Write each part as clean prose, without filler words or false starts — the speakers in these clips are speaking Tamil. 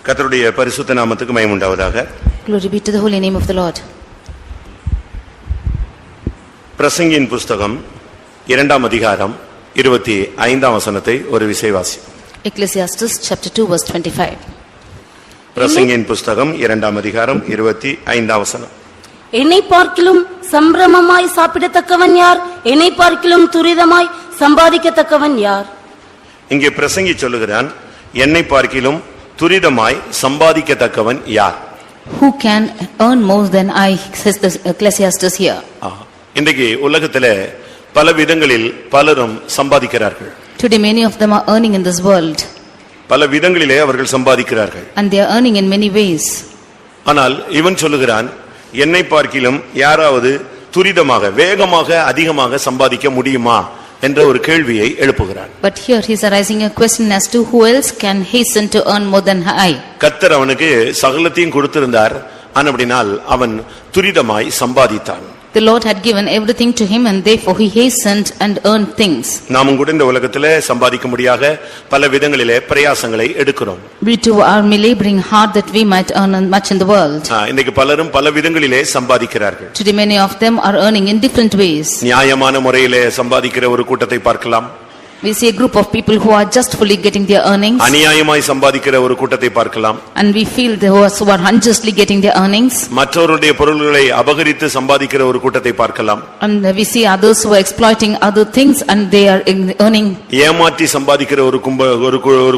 கர்த்தருடைய பரிசுத்த நாமத்துக்கு மகிமை உண்டாவதாக. Glory be to the holy name of the Lord. பிரசங்கியின் புஸ்தகம் 2ஆம் அதிகாரம் 25ஆம் வசனத்தை ஒரு விசை வாசி. Ecclesiastes chapter 2 verse 25. பிரசங்கியின் புஸ்தகம் 2ஆம் அதிகாரம் 25ஆம் வசனம். என்னை பார்க்கிலும் சம்பிரமமாய் சாப்பிடத்தக்கவன் யார்? என்னை பார்க்கிலும் துரிதமாய் சம்பாதிக்கத்தக்கவன் யார்? இங்கே பிரசங்கி சொல்லுகிறான், என்னை பார்க்கிலும் துரிதமாய் சம்பாதிக்கத்தக்கவன் யார்? Who can earn more than I, says the Ecclesiastes here. இன்றைக்கு உலகத்திலே பல விதங்களில் பலரும் சம்பாதிக்கிறார்கள். Today many of them are earning in this world. பல விதங்களிலே அவர்கள் சம்பாதிக்கிறார்கள். And they are earning in many ways. ஆனால் இவன் சொல்லுகிறான், என்னை பார்க்கிலும் யாராவது துரிதமாக வேகமாக அதிகமாக சம்பாதிக்க முடியுமா என்ற ஒரு கேள்வியை எழுப்புகிறான். But here he is arising a question as to who else can hasten to earn more than I. கர்த்தர் அவனுக்கு சகலத்தையும் கொடுத்திருந்தார், ஆனபடியால் அவன் துரிதமாய் சம்பாதித்தான். The Lord had given everything to him and therefore he hastened and earned things. நாமும் கூட இந்த உலகத்திலே சம்பாதிக்க முடியாத பல விதங்களிலே பிரயாசங்களை எடுக்கிறோம். We too are laboring hard that we might earn much in the world. இன்னைக்கு பலரும் பல விதங்களிலே சம்பாதிக்கிறார்கள். Today many of them are earning in different ways. நியாயமான முறையிலே சம்பாதிக்கிற ஒரு கூட்டத்தை பார்க்கலாம். We see a group of people who are justly getting their earnings. அநியாயமாய் சம்பாதிக்கிற ஒரு கூட்டத்தை பார்க்கலாம். And we feel those who are unjustly getting their earnings. மற்றவருடைய பொருள்களை அபகரித்து சம்பாதிக்கிற ஒரு கூட்டத்தை பார்க்கலாம். And we see others who are exploiting other things and they are earning. ஏமாற்றி சம்பாதிக்கிற ஒரு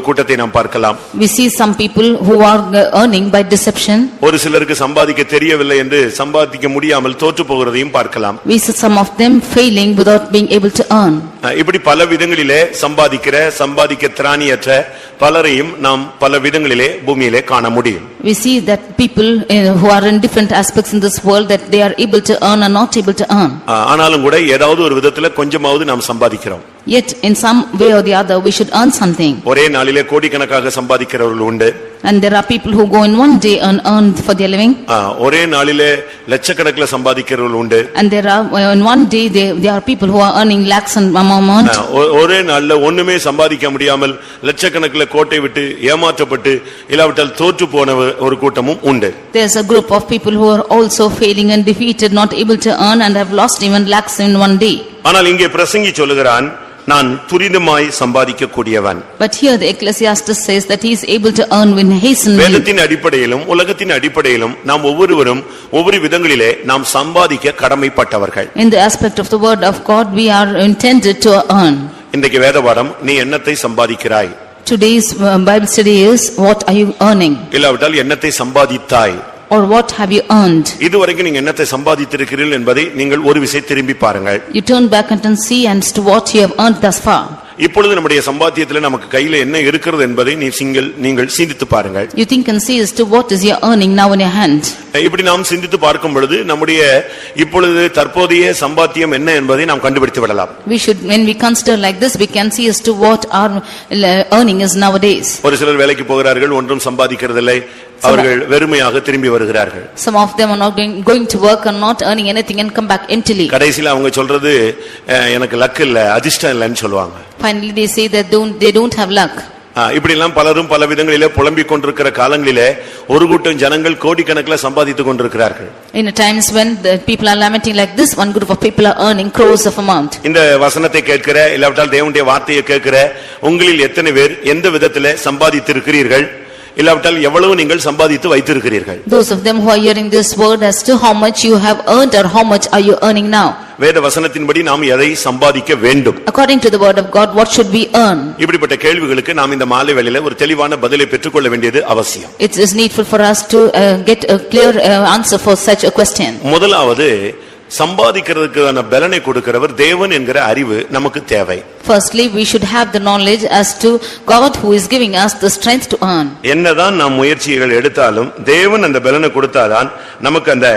கூட்டத்தை நாம் பார்க்கலாம். We see some people who are earning by deception. ஒரு சிலருக்கு சம்பாதிக்க தெரியவில்லை என்று சம்பாதிக்க முடியாமல் தோற்று போகிறதையும் பார்க்கலாம். We see some of them failing without being able to earn. இப்படி பல விதங்களிலே சம்பாதிக்க திராணியற்ற பலரையும் நாம் பல விதங்களிலே பூமியிலே காண முடியும். We see that people who are in different aspects in this world that they are able to earn or not able to earn. ஆனாலும் கூட ஏதாவது ஒரு விதத்துல கொஞ்சமாவது நாம் சம்பாதிக்கிறோம். Yet in some way or the other we should earn something. ஒரே நாளிலே கோடிக்கணக்காக சம்பாதிக்கிறவர்கள் உண்டு. And there are people who go in one day and earn for their living. ஒரே நாளிலே லட்சக்கணக்கில் சம்பாதிக்கிறவர்கள் உண்டு. And there are in one day there are people who are earning lakhs and amount. ஒரே நாள்ல ஒண்ணுமே சம்பாதிக்க முடியாமல் லட்சக்கணக்கில் கோட்டை விட்டு ஏமாற்றப்பட்டு இல்லாவிட்டால் தோற்று போன ஒரு கூட்டமும் உண்டு. There's a group of people who are also failing and defeated, not able to earn and have lost even lakhs in one day. ஆனால் இங்கே பிரசங்கி சொல்லுகிறான், நான் துரிதமாய் சம்பாதிக்க கூடியவன். But here the Ecclesiastes says that he is able to earn with hasten. வேதத்தின் அடிப்படையிலும் உலகத்தின் அடிப்படையிலும் நாம் ஒவ்வொருவரும் ஒவ்வொரு விதங்களிலே நாம் சம்பாதிக்க கடமைப்பட்டவர்கள். In the aspect of the word of God we are intended to earn. இன்றைக்கு வேதபாடம், நீ என்னத்தை சம்பாதிக்கிறாய்? Today's Bible study is, what are you earning? இல்லாவிட்டால் என்னத்தை சம்பாதித்தாய்? Or what have you earned? இதுவரைக்கும் நீங்க என்னத்தை சம்பாதித்திருக்கிறீர்கள் என்பதை நீங்கள் ஒரு விசை திரும்பி பாருங்கள். You turn back and see as to what you have earned thus far. இப்பொழுது நம்முடைய சம்பாத்தியத்தில் நமக்கு கையில என்ன இருக்கிறது என்பதை நீங்கள் சிந்தித்து பாருங்கள். You think and see as to what is your earning now in your hand. இப்படி நாம் சிந்தித்து பார்க்கும் பொழுது நம்முடைய இப்பொழுது தற்போதைய சம்பாத்தியம் என்ன என்பதை நாம் கண்டுபிடித்து விடலாம். We should, when we consider like this, we can see as to what our earning is nowadays. ஒரு சிலர் வேலைக்கு போகிறார்கள், ஒன்றும் சம்பாதிக்கிறதில்லை, அவர்கள் வெறுமையாக திரும்பி வருகிறார்கள். Some of them are not going to work and not earning anything and come back emptily. கடைசில அவங்க சொல்றது, எனக்கு லக் இல்ல, அதிர்ஷ்டம் இல்லன்னு சொல்வாங்க. Finally they say that they don't have luck. இப்படி எல்லாம் பலரும் பல விதங்களிலே புலம்பிக் கொண்டிருக்கிற காலங்களிலே ஒரு கூட்டம் ஜனங்கள் கோடிக்கணக்கில் சம்பாதித்துக் கொண்டிருக்கிறார்கள். In times when the people are lamenting like this, one group of people are earning crores of amount. இந்த வசனத்தை கேட்கிற இல்லாவிட்டால் தேவனுடைய வார்த்தையை கேட்கிற உங்களில் எத்தனை பேர் எந்த விதத்திலே சம்பாதித்திருக்கிறீர்கள்? இல்லாவிட்டால் எவ்வளவு நீங்கள் சம்பாதித்து வைத்திருக்கிறீர்கள்? Those of them who are hearing this word, as to how much you have earned or how much are you earning now? வேத வசனத்தின்படி நாம் எதை சம்பாதிக்க வேண்டும்? According to the word of God, what should we earn? இப்படிப்பட்ட கேள்விகளுக்கு நாம் இந்த மாலை வேளையிலே ஒரு தெளிவான பதிலை பெற்றுக்கொள்ள வேண்டியது அவசியம். It is needful for us to get a clear answer for such a question. முதலாவது, சம்பாதிக்கிறதுக்கான பலனை கொடுக்கிறவர் தேவன் என்கிற அறிவு நமக்கு தேவை. Firstly, we should have the knowledge as to God who is giving us the strength to earn. என்னதான் நாம் முயற்சிகள் எடுத்தாலும் தேவன் அந்த பலனை கொடுத்தாதான் நமக்கு அந்த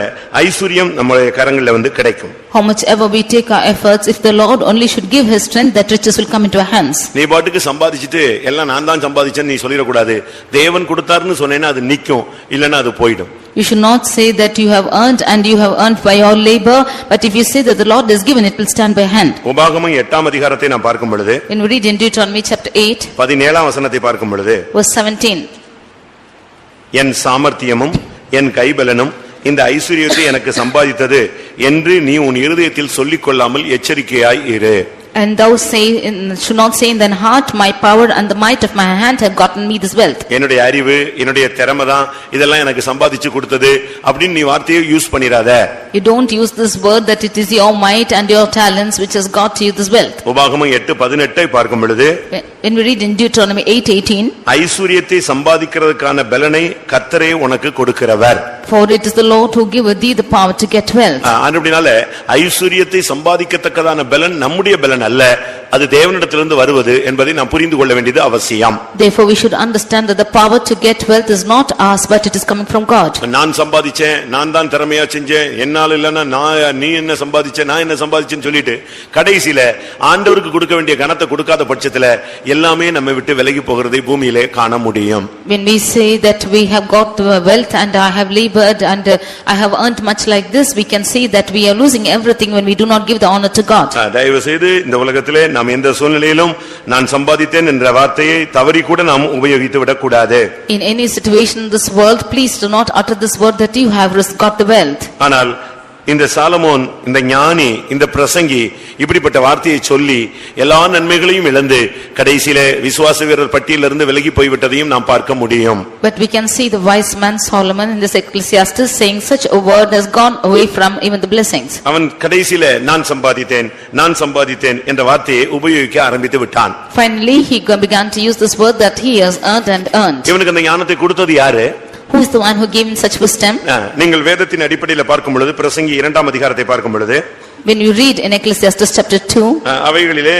ஐஸ்வரியம் நம்முடைய கரங்களில் கிடைக்கும். How much ever we take our efforts, if the Lord only should give his strength, that riches will come into our hands. நீ பாட்டுக்கு சம்பாதிச்சிட்டு எல்லாம் நான் தான் சம்பாதிச்சேன்னு நீ சொல்லிட கூடாது. தேவன் கொடுத்தாருன்னு சொன்னேன்னா அது நிக்கும், இல்லனா அது போய்டும். You should not say that you have earned and you have earned by your labor, but if you say that the Lord has given, it will stand by hand. உபாகமம் 8ஆம் அதிகாரத்தை நாம் பார்க்கும் பொழுது, when we read in Deuteronomy chapter 8 17ஆம் வசனத்தை பார்க்கும் பொழுது, verse 17, என் சாமர்த்தியமும் என் கைபலனும் இந்த ஐஸ்வரியத்தை எனக்கு சம்பாதித்தது என்று நீ உன் இருதயத்தில் சொல்லிக் கொள்ளாமல் எச்சரிக்கையாய் இரு. And thou should not say in thine heart, my power and the might of my hand have gotten me this wealth. என்னுடைய அறிவு என்னுடைய திறமை தான் இதெல்லாம் எனக்கு சம்பாதிச்சு கொடுத்தது அப்படின்னு நீ வார்த்தையை use பண்ணிராத. You don't use this word that it is your might and your talents which has got you this wealth. உபாகமம் 8:18 பார்க்கும் பொழுது when we read in Deuteronomy 8:18, ஐஸ்வரியத்தை சம்பாதிக்கிறதுக்கான பலனை கர்த்தரே உனக்கு கொடுக்கிறவர். for it is the Lord who giveth thee the power to get wealth. அப்படினால ஐஸ்வரியத்தை சம்பாதிக்கத்தக்கதான பலன் நம்முடைய பலன் அல்ல, அது தேவனிடத்திலிருந்து வருவது என்பதை நாம் புரிந்து கொள்ள வேண்டியது அவசியம். Therefore we should understand that the power to get wealth is not ours but it is coming from God. நான் சம்பாதிச்சேன், நான் தான் திறமையா செஞ்சேன், என்னால இல்லன்னா நீ என்ன சம்பாதிச்ச, நான் என்ன சம்பாதிச்சேன்னு சொல்லிட்டு கடைசியில ஆண்டவருக்கு கொடுக்க வேண்டிய கனத்தை கொடுக்காத பட்சத்துல எல்லாமே நம்ம விட்டு விலகி போகிறதை பூமியிலே காண முடியும். When we say that we have got the wealth and I have labored and I have earned much like this, we can see that we are losing everything when we do not give the honor to God. தயவு செய்து இந்த உலகத்திலே நாம் எந்த சூழ்நிலையிலும் நான் சம்பாதித்தேன் என்ற வார்த்தையை தவறி கூட நாம் உபயோகித்து விடக்கூடாது. In any situation in this world, please do not utter this word that you have got the wealth. ஆனால் இந்த சாலமோன், இந்த ஞானி, இந்த பிரசங்கி இப்படிப்பட்ட வார்த்தையை சொல்லி எல்லா நன்மைகளையும் இழந்து கடைசியிலே விசுவாச வீரர் பட்டியலிருந்து விலகி போய்விட்டதையும் நாம் பார்க்க முடியும். But we can see the wise man Solomon in this Ecclesiastes saying such a word has gone away from even the blessings. அவன் கடைசியிலே நான் சம்பாதித்தேன் என்ற வார்த்தையை உபயோகிக்க ஆரம்பித்து விட்டான். Finally he began to use this word that he has earned and earned. இவனுக்கு அந்த ஞானத்தை கொடுத்தது யாரு? Who is the one who gave him such wisdom? நீங்கள் வேதத்தின் அடிப்படையில் பார்க்கும் பொழுது பிரசங்கி 2ஆம் அதிகாரத்தை பார்க்கும் பொழுது when you read in Ecclesiastes chapter 2, அவைகளிலே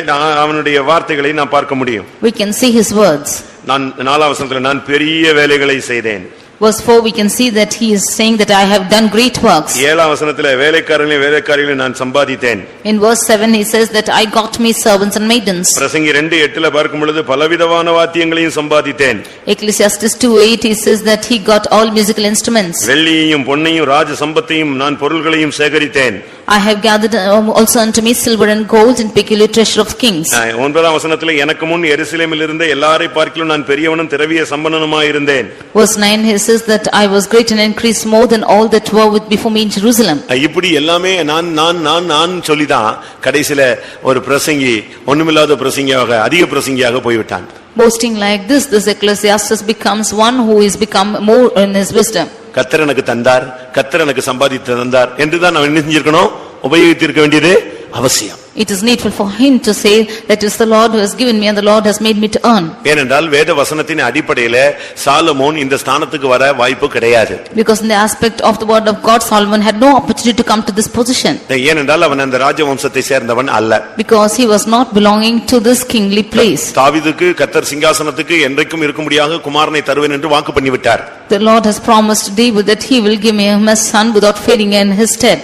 அவனுடைய வார்த்தைகளை நாம் பார்க்க முடியும். we can see his words. நான் 4ஆம் வசனத்தில் நான் பெரிய வேலைகளை செய்தேன். Verse 4 we can see that he is saying that I have done great works. 7ஆம் வசனத்தில் வேலைக்காரர்களை நான் சம்பாதித்தேன். In verse 7 he says that I got me servants and maidens. பிரசங்கி 2:8 பார்க்கும் பொழுது பலவிதமான வாத்தியங்களையும் சம்பாதித்தேன். Ecclesiastes 2:8 he says that he got all musical instruments. வெள்ளியையும் பொன்னையும் ராஜ சம்பத்தையும் நான் பொருள்களையும் சேகரித்தேன். I have gathered also unto me silver and gold and peculiar treasure of kings. 9ஆம் வசனத்தில் எனக்கு முன் எருசலேமில் இருந்த எல்லாரை பார்க்கிலும் நான் பெரியவனும் திரவிய சம்பன்னனுமாய் இருந்தேன். Verse 9 he says that I was great and increased more than all that were with before me in Jerusalem. இப்படி எல்லாமே நான் சொல்லிதான் கடைசில ஒரு பிரசங்கி ஒண்ணுமில்லாத பிரசங்கியாக அதிக பிரசங்கியாக போய்விட்டான். Boasting like this Ecclesiastes becomes one who is become more in his wisdom. கர்த்தர் எனக்கு தந்தார், கர்த்தர் எனக்கு சம்பாதித்து தந்தார் என்றுதான் நான் என்ன செஞ்சிருக்கணும், உபயோகித்திருக்க வேண்டியது அவசியம். It is needful for him to say that it is the Lord who has given me and the Lord has made me to earn. ஏனென்றால் வேத வசனத்தின் அடிப்படையில சாலமோன் இந்த ஸ்தானத்துக்கு வர வாய்ப்பு கிடையாது. Because in the aspect of the word of God, Solomon had no opportunity to come to this position. ஏனென்றால் அவன் அந்த ராஜவம்சத்தை சேர்ந்தவன் அல்ல. Because he was not belonging to this kingly place. தாவீதுக்கு கர்த்தர் சிங்காசனத்துக்கு என்றைக்கும் இருக்கும்படியாக குமாரனை தருவேன் என்று வாக்கு பண்ணிவிட்டார். The Lord has promised David that he will give him a son without failing in his stead.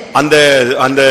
அந்த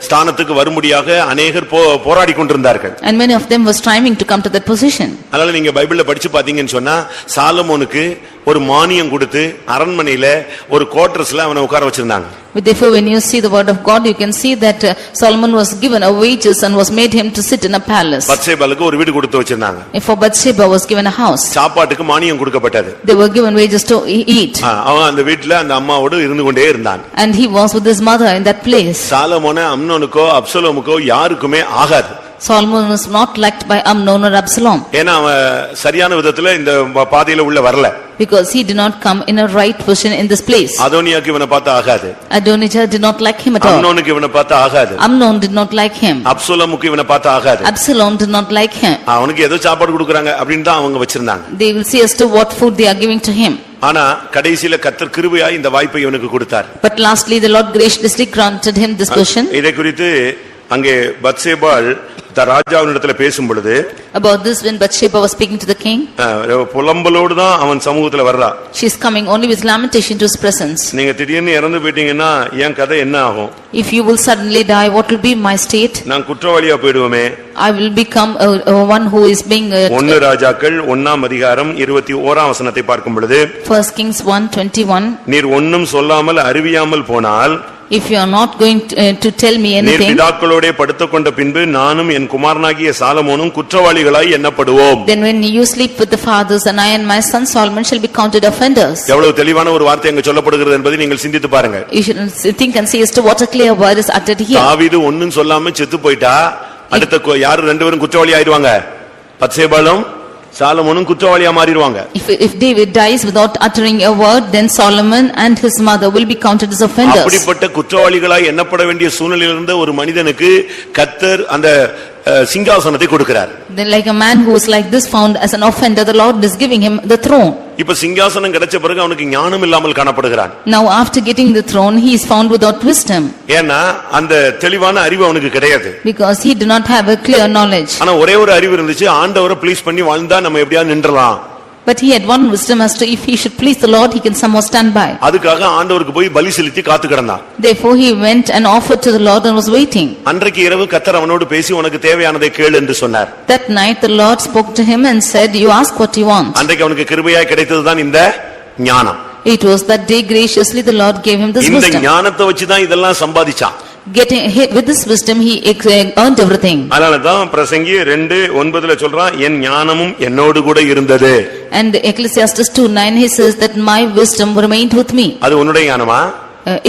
ஸ்தானத்துக்கு வரும்படியாக அநேகர் போராடி கொண்டிருந்தார்கள். And many of them were striving to come to that position. அதனால நீங்க பைபிள்ல படிச்சு பாத்தீங்கன்னு சொன்னா சாலமோனுக்கு ஒரு மானியம் கொடுத்து அரண்மனையில ஒரு குவார்டர்ஸ்ல அவனை உட்கார வச்சிருந்தாங்க. Therefore when you see the word of God, you can see that Solomon was given a wages and was made him to sit in a palace. பத்சேபாளுக்கு ஒரு வீடு கொடுத்து வச்சிருந்தாங்க. For Bathsheba was given a house. சாப்பாட்டுக்கு மானியம் கொடுக்கப்பட்டது. They were given wages to eat. அவன் அந்த வீட்ல அந்த அம்மாவோடு இருந்து கொண்டே இருந்தான். And he was with his mother in that place. சாலமோன் அம்னோனுக்கோ அப்சலோமுக்கோ யாருக்குமே ஆகாது. Solomon was not liked by Amnon or Absalom. ஏன்னா அவன் சரியான விதத்துல இந்த பாதையில உள்ள வரல. Because he did not come in a right position in this place. அதோனியாக்கு இவனை பார்த்தா ஆகாது. Adonijah did not like him at all. அம்னோனுக்கு இவனை பார்த்தா ஆகாது. Amnon did not like him. அப்சலோமுக்கு இவனை பார்த்தா ஆகாது. Absalom did not like him. அவனுக்கு ஏதோ சாப்பாடு கொடுக்கறாங்க அப்படினு தான் அவங்க வச்சிருந்தாங்க. They will see as to what food they are giving to him. ஆனா கடைசில கர்த்தர் கிருபையாய் இந்த வாய்ப்பை இவனுக்கு கொடுத்தார். But lastly the Lord graciously granted him this position. இதை குறித்து அங்கே பத்சேபாள் ராஜாவினிடத்துல பேசும் பொழுது about this when Bathsheba was speaking to the king, புலம்பலோடு தான் அவன் சமூகத்துல வர்றா. she is coming only with lamentation to his presence. நீங்க திடீர்னு இறந்து போயிட்டீங்கன்னா என் கதை என்ன ஆகும்? If you will suddenly die, what will be my state? நான் குற்றவாளியா போய்டுவேமே. I will become one who is being 1 ராஜாக்கள் 1ஆம் அதிகாரம் 21ஆம் வசனத்தை பார்க்கும் பொழுது 1 Kings 1:21 நீர் ஒன்னும் சொல்லாமல் அறிவியாமல் போனால் If you are not going to tell me நீர் anything, பிதாக்களோடே படுத்துக்கொண்ட பின்பு நானும் என் குமாரனாகிய சாலமோனும் குற்றவாளிகளாய் எண்ணப்படுவோம். then when you sleep with the fathers and I and my son Solomon shall be counted offenders. எவ்வளவு தெளிவான ஒரு வார்த்தை அங்க சொல்லப்படுகிறது என்பதை நீங்கள் சிந்தித்து பாருங்க. You should think and see as to what a clear word is uttered here. தாவீது ஒண்ணும் சொல்லாம செத்து போயிட்டா அடுத்த யாரு ரெண்டு பேரும் குற்றவாளி ஆயிருவாங்க? பத்சேபாலும் சாலமோனும் குற்றவாளியா மாறிடுவாங்க. If David dies without uttering a word, then Solomon and his mother will be counted as offenders. அப்படிப்பட்ட குற்றவாளிகளாய் எண்ணப்பட வேண்டிய சூழ்நிலையில் இருந்த ஒரு மனிதனுக்கு கர்த்தர் அந்த சிங்காசனத்தை கொடுக்கிறார். Then like a man who is like this found as an offender, the Lord is giving him the throne. இப்ப சிங்காசனம் கிடைச்ச பிறகு அவனுக்கு ஞானம் இல்லாமல் காணப்படுகிறான். Now after getting the throne, he is found without wisdom. ஏன்னா அந்த தெளிவான அறிவு அவனுக்கு கிடையாது. Because he did not have a clear knowledge. ஆனா ஒரே ஒரு அறிவு இருந்துச்சு, ஆண்டவரை ப்ளீஸ் பண்ணி வாழ்ந்தா நம்ம எப்படியா நின்றலாம். But he had one wisdom as to if he should please the Lord, he can somehow stand by. அதுக்காக ஆண்டவருக்கு போய் பலி செலுத்தி காத்து கிடந்தான். Therefore he went and offered to the Lord and was waiting. அன்றைக்கு இரவு கர்த்தர் அவனோடு பேசி உனக்கு தேவையானதை கேளு என்று சொன்னார். That night the Lord spoke to him and said, you ask what you want. அன்றைக்கு அவனுக்கு கிருபையாய் கிடைத்ததுதான் இந்த ஞானம். It was that day graciously the Lord gave him this இந்த wisdom. ஞானத்தை வச்சுதான் இதெல்லாம் சம்பாதிச்சான். Getting with this wisdom he earned everything. அதனாலதான் பிரசங்கி 2:9 சொல்றான், என் ஞானமும் என்னோடு கூட இருந்தது. And Ecclesiastes 2:9 he says that my wisdom remained with me. அது உன்னுடைய ஞானமா?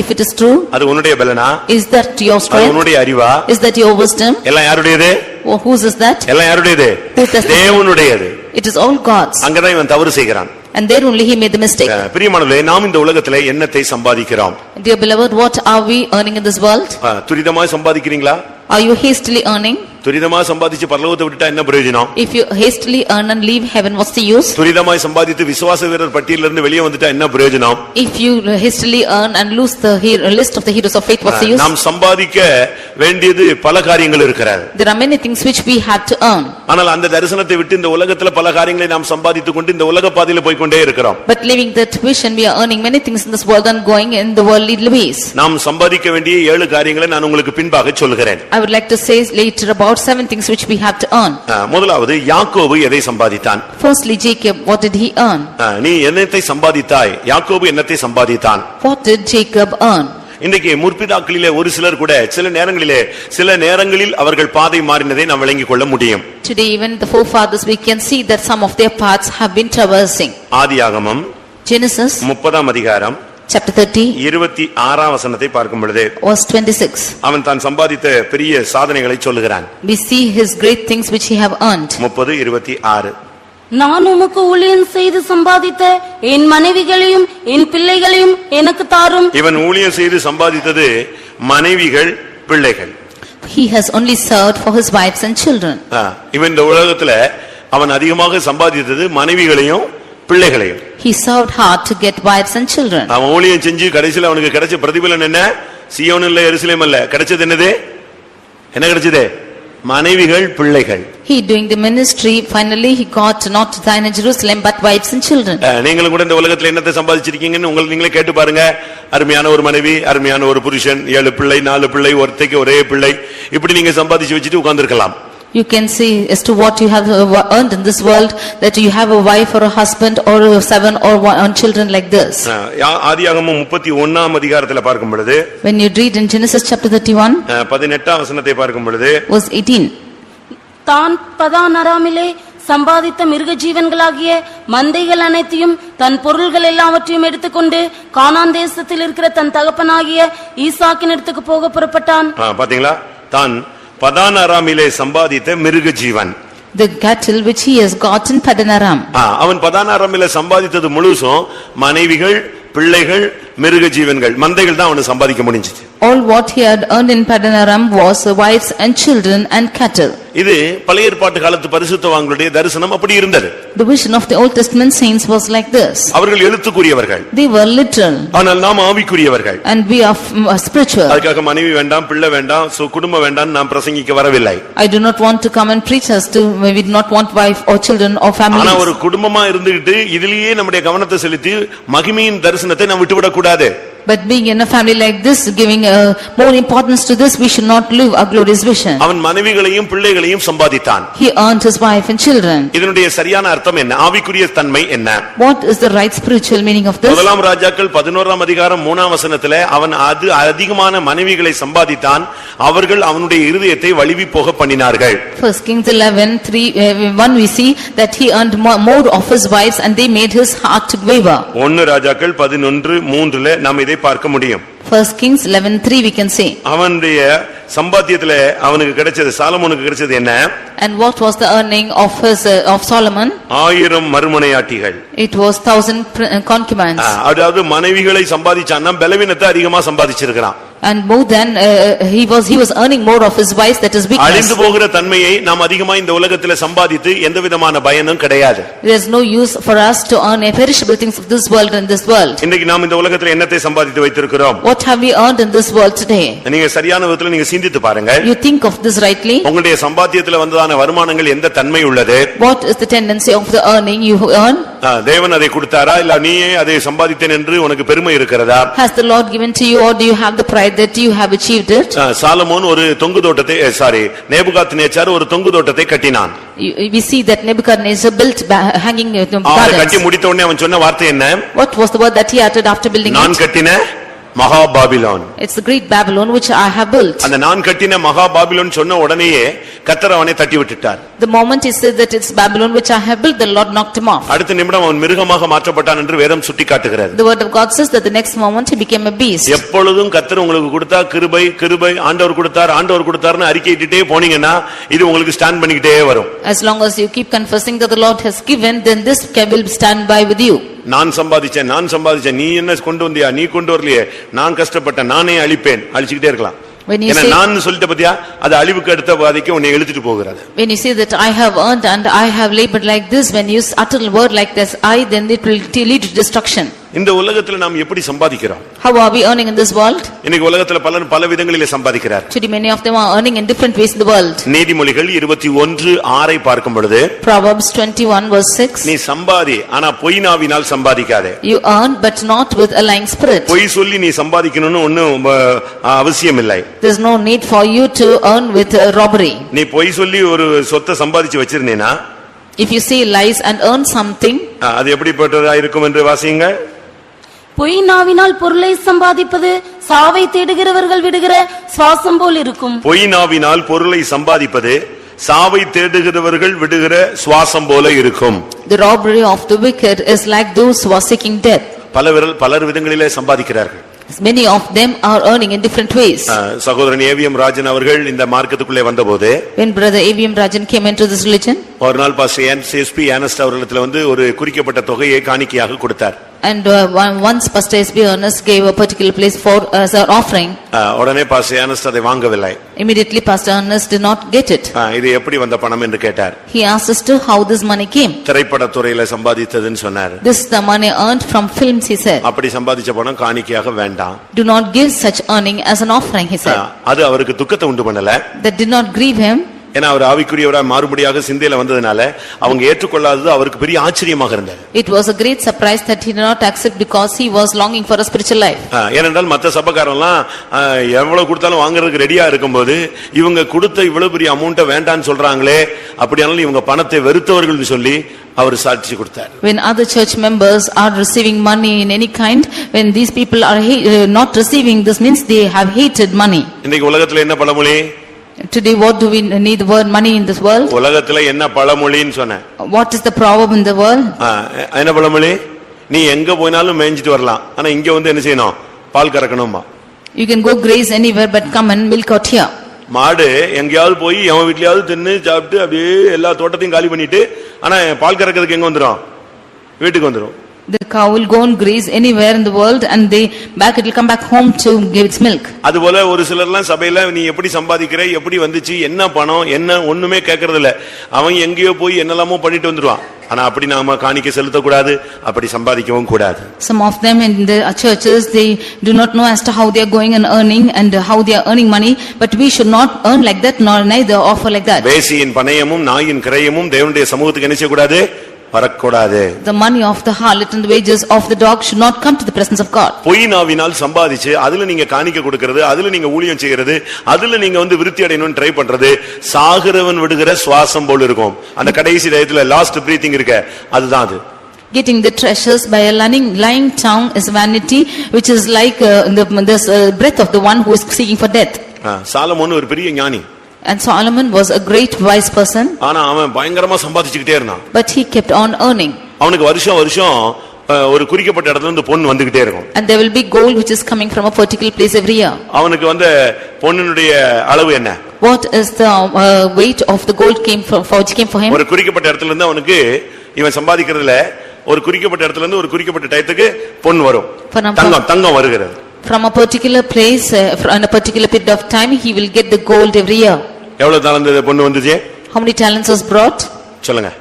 If it is true, அது உன்னுடைய பலனா? is that your அது strength? உன்னுடைய அறிவா? Is that your wisdom? எல்லாம் யாருடையது? Or whose is that? எல்லாம் யாருடையது? Whose is that? தேவனுடையது. It is all God's. அங்கதான் இவன் தவறு செய்கிறான். And there only he made the mistake. பிரியமானவர்களே, நாம் இந்த உலகத்திலே என்னத்தை சம்பாதிக்கிறோம்? Dear beloved, what are we earning in this world? துரிதமாய் சம்பாதிக்கிறீங்களா? Are you hastily earning? துரிதமா சம்பாதிச்சு பரலோகத்தை விட்டுட்டா என்ன பிரயோஜனம்? If you hastily earn and leave heaven, what's the use? துரிதமாய் சம்பாதித்து விசுவாச வீரர் பட்டியலில் இருந்து வெளியே வந்துட்டா என்ன பிரயோஜனம்? If you hastily earn and lose the list of the heroes of faith, what's the use? நாம் சம்பாதிக்க வேண்டியது பல காரியங்கள் இருக்கிறது. There are many things which we had to earn. ஆனால் அந்த தரிசனத்தை விட்டு இந்த உலகத்துல பல காரியங்களை நாம் சம்பாதித்துக் கொண்டு இந்த உலக பாதையில போய் கொண்டே இருக்கிறோம். But leaving that vision, we are earning many things in this world and going in the worldly ways. நாம் சம்பாதிக்க வேண்டிய 7 காரியங்களை நான் உங்களுக்கு பின்பாக சொல்கிறேன். I would like to say later about 7 things which we have to earn. முதலாவது யாக்கோபு எதை சம்பாதித்தான்? Firstly, Jacob, what did he earn? நீ என்னத்தை சம்பாதித்தாய்? யாக்கோபு என்னத்தை சம்பாதித்தான்? What did Jacob earn? இன்றைக்கு முற்பிதாக்களிலே ஒரு சிலர் கூட சில நேரங்களில் அவர்கள் பாதை மாறினதை நாம் விளங்கிக் கொள்ள முடியும். Today even the forefathers we can see that some of their paths have been traversing. ஆதியாகமம் Genesis 30 அதிகாரம் chapter 30 26 வசனத்தை பார்க்கும் பொழுது verse 26. அவன் தான் சம்பாதித்த பெரிய சாதனைகளை சொல்லுகிறான். We see his great things which he have earned. 30:26. நான் உமக்கு ஊழியம் செய்து சம்பாதித்த என் மனைவிகளையும் என் பிள்ளைகளையும் எனக்கு தாரும். இவன் ஊழியம் செய்து சம்பாதித்தது மனைவிகள், பிள்ளைகள். He has only served for his wives and children. இவன் இந்த உலகத்துல அவன் அதிகமாக சம்பாதித்தது மனைவிகளையும் பிள்ளைகளையும். He served hard to get wives and children. அவன் ஊழியம் செஞ்சு கடைசில அவனுக்கு கிடைச்ச பிரதிபலன் என்ன? சீயோன் இல்ல எருசலேம் அல்ல, கிடைச்சது என்னது? என்ன கிடைச்சது? மனைவிகள், பிள்ளைகள். He doing the ministry, finally he got not Zion and Jerusalem but wives and children. நீங்களும் கூட இந்த உலகத்துல என்னத்தை சம்பாதிச்சிருக்கீங்கன்னு உங்களுக்கு நீங்களே கேட்டு பாருங்க. அருமையான ஒரு மனைவி, அருமையான ஒரு புருஷன், 7 பிள்ளை, 4 பிள்ளை, ஒருத்தைக்கு ஒரே பிள்ளை, இப்படி நீங்க சம்பாதிச்சு வச்சுட்டு உட்கார்ந்திருக்கலாம். You can see as to what you have earned in this world, that you have a wife or a husband or 7 or 1 children like this. ஆதியாகமம் 31 அதிகாரத்துல பார்க்கும் பொழுது, When you read in Genesis chapter 31 18 வசனத்தை பார்க்கும் பொழுது, verse 18, தான் பதான் அராமிலே சம்பாதித்த மிருக ஜீவன்களாகிய மந்தைகள் அனைத்தையும் தன் பொருள்கள் எல்லாவற்றையும் எடுத்துக்கொண்டு கானான் தேசத்தில் இருக்கிற தன் தகப்பனாகிய ஈசாக்கின் இடத்துக்கு போக புறப்பட்டான். பாத்தீங்களா? தான் பதான் அராமிலே சம்பாதித்த மிருக ஜீவன், the cattle which he has got in Padan Aram. அவன் பதான் அராமிலே சம்பாதித்தது முழுசும் மனைவிகள், பிள்ளைகள், மிருக ஜீவன்கள், மந்தைகள் தான் அவனுக்கு சம்பாதிக்க முடிஞ்சது. All what he had earned in Padan Aram was wives and children and cattle. இது பழைய ஏற்பாட்டு காலத்து பரிசுத்தவான்களுடைய தரிசனம் அப்படி இருந்தது. The vision of the Old Testament saints was like this. அவர்கள் எழுத்துக்குரியவர்கள், They were literal ஆனால் நாம் ஆவிக்குரியவர்கள். and we are spiritual. அதுக்காக மனைவி வேண்டாம், பிள்ளை வேண்டாம், குடும்பம் வேண்டாம் நாம் பிரசங்கிக்க வரவில்லை. I do not want to come and preach us to, we do not want wife or children or families. ஆனா ஒரு குடும்பமா இருந்துகிட்டு இதிலேயே நம்முடைய கவனத்தை செலுத்தி மகிமையின் தரிசனத்தை நாம் விட்டுவிடக் கூடாது. But being in a family like this, giving more importance to this, we should not live a glorious vision. அவன் மனைவிகளையும் பிள்ளைகளையும் சம்பாதித்தான். He earned his wife and children. இதனுடைய சரியான அர்த்தம் என்ன? ஆவிக்குரிய தன்மை என்ன? What is the right spiritual meaning of this? முதலாம் ராஜாக்கள் 11ஆம் அதிகாரம் 3ஆம் வசனத்திலே அவன் அதிகமான மனைவிகளை சம்பாதித்தான், அவர்கள் அவனுடைய இருதயத்தை வலிவி போக பண்ணினார்கள். First Kings 11:1 we see that he earned more of his wives and they made his heart to waver. 1 ராஜாக்கள் 11:3 நாம் இதை பார்க்க முடியும். First Kings 11:3 we can see. அவனுடைய சம்பாத்தியத்திலே அவனுக்கு கிடைச்சது, சாலமோனுக்கு கிடைச்சது என்ன? And what was the earning of Solomon? 1000 மறுமனையாட்டிகள். It was 1000 concubines. அதாவது மனைவிகளை சம்பாதிச்சான்னா பலவீனத்தை அதிகமா சம்பாதிச்சிருக்கிறான். And more than he was earning more of his wives, that is weakness. அழிந்து போகிற தன்மையை நாம் அதிகமா இந்த உலகத்திலே சம்பாதித்து எந்த விதமான பயனும் கிடையாது. There is no use for us to earn perishable things of this world in this world. இன்னைக்கு நாம் இந்த உலகத்திலே என்னத்தை சம்பாதித்து வைத்திருக்கிறோம்? What have we earned in this world today? நீங்க சரியான விதத்துல நீங்க சிந்தித்து பாருங்க. You think of this rightly. உங்களுடைய சம்பாத்தியத்திலே வந்ததான வருமானங்கள் எந்த தன்மை உள்ளது? What is the tendency of the earning you earn? தேவன் அதை கொடுத்தாரா இல்ல நீயே அதை சம்பாதித்தேன் என்று உனக்கு பெருமை இருக்கிறதா? Has the Lord given to you, or do you have the pride that you have achieved it? Solomon ஒரு தொங்கு தோட்டத்தை நேபுகாத்நேச்சார் ஒரு தொங்கு தோட்டத்தை கட்டினான். We see that Nebuchadnezzar built hanging அதை கட்டி gardens. முடித்த உடனே அவன் சொன்ன வார்த்தை என்ன? What was the word that he uttered after building நான் it? கட்டின மகா Babylon. It's the great Babylon which I have built. அந்த நான் கட்டின மகா பாபிலோன் சொன்ன உடனேயே கர்த்தர் அவனை தட்டி விட்டுட்டார். The moment he said that it's Babylon which I have built, the Lord knocked him off. அடுத்த நிமிடம் அவன் மிருகமாக மாற்றப்பட்டான் என்று வேதம் சுட்டிக்காட்டுகிறது. The word of God says that the next moment he became a beast. எப்பொழுதும் கர்த்தர் உங்களுக்கு கொடுத்தா கிருபை ஆண்டவர் கொடுத்தார்னு அறிக்கையிட்டே போனீங்கன்னா இது உங்களுக்கு ஸ்டாண்ட் பண்ணிக்கிட்டே வரும். As long as you keep confessing that the Lord has given, then this will stand by with you. நான் சம்பாதிச்சேன் நீ என்ன கொண்டு வந்தியா, நீ கொண்டு வரலையே, நான் கஷ்டப்பட்டேன், நானே அழிச்சுக்கிட்டே இருக்கலாம். When you ஏன்னா say, நான் சொல்லிட்ட பத்தியா அது அழிவுக்கு அடுத்த பாதைக்கு உன்னை இழுத்துட்டு போகிறது. when you say that I have earned and I have labored like this, when you utter a word like this, then it will lead to destruction. இந்த உலகத்துல நாம் எப்படி சம்பாதிக்கிறோம்? How are we earning in this world? இன்னைக்கு உலகத்துல பலர் பல விதங்களிலே சம்பாதிக்கிறார். Today many of them are earning in different ways in the world. நீதிமொழிகள் 21:6 பார்க்கும் பொழுது Proverbs 21:6. நீ சம்பாதி, ஆனா பொய் நாவினால் சம்பாதிக்காதே. You earn but not with a lying spirit. பொய் சொல்லி நீ சம்பாதிக்கணும்னு ஒண்ணும் அவசியம் இல்லை. There is no need for you to earn with robbery. நீ பொய் சொல்லி ஒரு சொத்தை சம்பாதிச்சு வச்சிருந்தேனா, If you say lies and earn something, அது எப்படிப்பட்டதா இருக்கும் என்று வாசியுங்க. பொய் நாவினால் பொருளை சம்பாதிப்பது சாவை தேடுகிறவர்கள் விடுகிற சுவாசம் போல் இருக்கும். பொய் நாவினால் பொருளை சம்பாதிப்பது சாவை தேடுகிறவர்கள் விடுகிற சுவாசம் போல இருக்கும். the robbery of the wicked is like those who are seeking death. பலர் விதங்களிலே சம்பாதிக்கிறார்கள். Many of them are earning in different ways. சகோதரன் ஏவிஎம் ராஜன் அவர்கள் இந்த மார்க்கத்துக்குள்ளே வந்தபோது, When brother AVM Rajan came into this religion, ஒரு நாள் பாஸ்டர் எஸ்பி ஆனஸ்ட் அவர்களிடத்துல வந்து ஒரு குறிக்கப்பட்ட தொகையை காணிக்கையாக கொடுத்தார். and once Pastor S.B. Ernest gave a particular place for as an offering. உடனே பாஸ்டர் ஆனஸ்ட் அதை வாங்கவில்லை. Immediately Pastor Ernest did not get it. இது எப்படி வந்த பணம் என்று கேட்டார். He asked us to how this money came. திரைப்படத் துறையில சம்பாதித்ததுன்னு சொன்னார். This is the money earned from films, he said. அப்படி சம்பாதிச்ச பணம் காணிக்கையாக வேண்டாம். Do not give such earning as an offering, he said. அது அவருக்கு துக்கத்தை உண்டு பண்ணல. That did not grieve him. ஏன்னா அவர் ஆவிக்குரியவராய் மாறுபடியாக சிந்தையில வந்ததனால அவங்க ஏற்றுக்கொள்ளாதது அவருக்கு பெரிய ஆச்சரியமாக இருந்தது. It was a great surprise that he did not accept because he was longing for a spiritual life. ஏனென்றால் மத்த சபைக்காரன்லாம் எவ்வளவு கொடுத்தாலும் வாங்குறதுக்கு ரெடியா இருக்கும்போது இவங்க கொடுத்த இவ்வளவு பெரிய அமௌண்ட்டை வேண்டான்னு சொல்றாங்களே, அப்படியானாலும் இவங்க பணத்தை வெறுத்தவர்கள்னு சொல்லி அவர் சாட்சி கொடுத்தார். When other church members are receiving money in any kind, when these people are not receiving, this means they have hated money. இன்னைக்கு உலகத்துல என்ன பழமொழி? Today what do we need the word money in this world? உலகத்துல என்ன பழமொழின்னு சொன்னேன். What is the proverb in the world? என்ன பழமொழி? நீ எங்க போயினாலும் மேய்ஞ்சிட்டு வரலாம், ஆனா இங்க வந்து என்ன செய்யணும்? பால் கறக்கணுமா? You can go graze anywhere but come and milk out here. மாடு எங்கயாவது போய் எவன் வீட்லயாவது தின்னு சாப்பிட்டு அப்படியே எல்லா தோட்டத்தையும் காலி பண்ணிட்டு, ஆனா பால் கறக்கிறதுக்கு எங்க வந்துரும்? வீட்டுக்கு வந்துரும். The cow will go and graze anywhere in the world and it will come back home to give its milk. அதுபோல ஒரு சிலர்லாம் சபையில நீ எப்படி சம்பாதிக்கிற, எப்படி வந்துச்சு, என்ன பணம், என்ன ஒண்ணுமே கேட்கறது இல்ல. அவன் எங்கேயோ போய் என்னெல்லாமோ பண்ணிட்டு வந்துருவான். ஆனா அப்படி நாம காணிக்கை செலுத்த கூடாது, அப்படி சம்பாதிக்கவும் கூடாது. Some of them in the churches, they do not know as to how they are going and earning and how they are earning money, but we should not earn like that nor neither offer like that. வேசியின் பணயமும் நாயின் கிரயமும் தேவனுடைய சமூகத்துக்கு என்ன செய்ய கூடாது? வரக்கூடாது. The money of the harlot and the wages of the dog should not come to the presence of God. பொய் நாவினால் சம்பாதிச்சு அதுல நீங்க காணிக்க கொடுக்கிறது, அதுல நீங்க ஊழியம் செய்யறது, அதுல நீங்க விருத்தி அடையணும்னு ட்ரை பண்றது சாகிறவன் விடுகிற சுவாசம் போல இருக்கும். அந்த கடைசி நேரத்துல லாஸ்ட் பிரீத்திங் இருக்க, அதுதான் அது. Getting the treasures by a lying tongue is vanity, which is like the breath of the one who is seeking for death. Solomon ஒரு பெரிய ஞானி. And Solomon was a great wise person. ஆனா அவன் பயங்கரமா சம்பாதிச்சுக்கிட்டே இருந்தான். But he kept on earning. அவனுக்கு வருஷம் வருஷம் ஒரு குறிக்கப்பட்ட இடத்துல இருந்து பொன் வந்துகிட்டே இருக்கும். And there will be gold which is coming from a particular place every year. அவனுக்கு பொன்னுடைய அளவு என்ன? What is the weight of the gold which came for him? ஒரு குறிக்கப்பட்ட இடத்துல இருந்து அவனுக்கு இவன் சம்பாதிக்கிறதுல ஒரு குறிக்கப்பட்ட இடத்துல இருந்து ஒரு குறிக்கப்பட்ட டயத்துக்கு பொன் வரும். தங்கம் வருகிறது. From a particular place, in a particular period of time, he will get the gold every year. எவ்வளவு தாலந்து பொன்னு வந்துச்சு? How many talents was brought? சொல்லுங்க.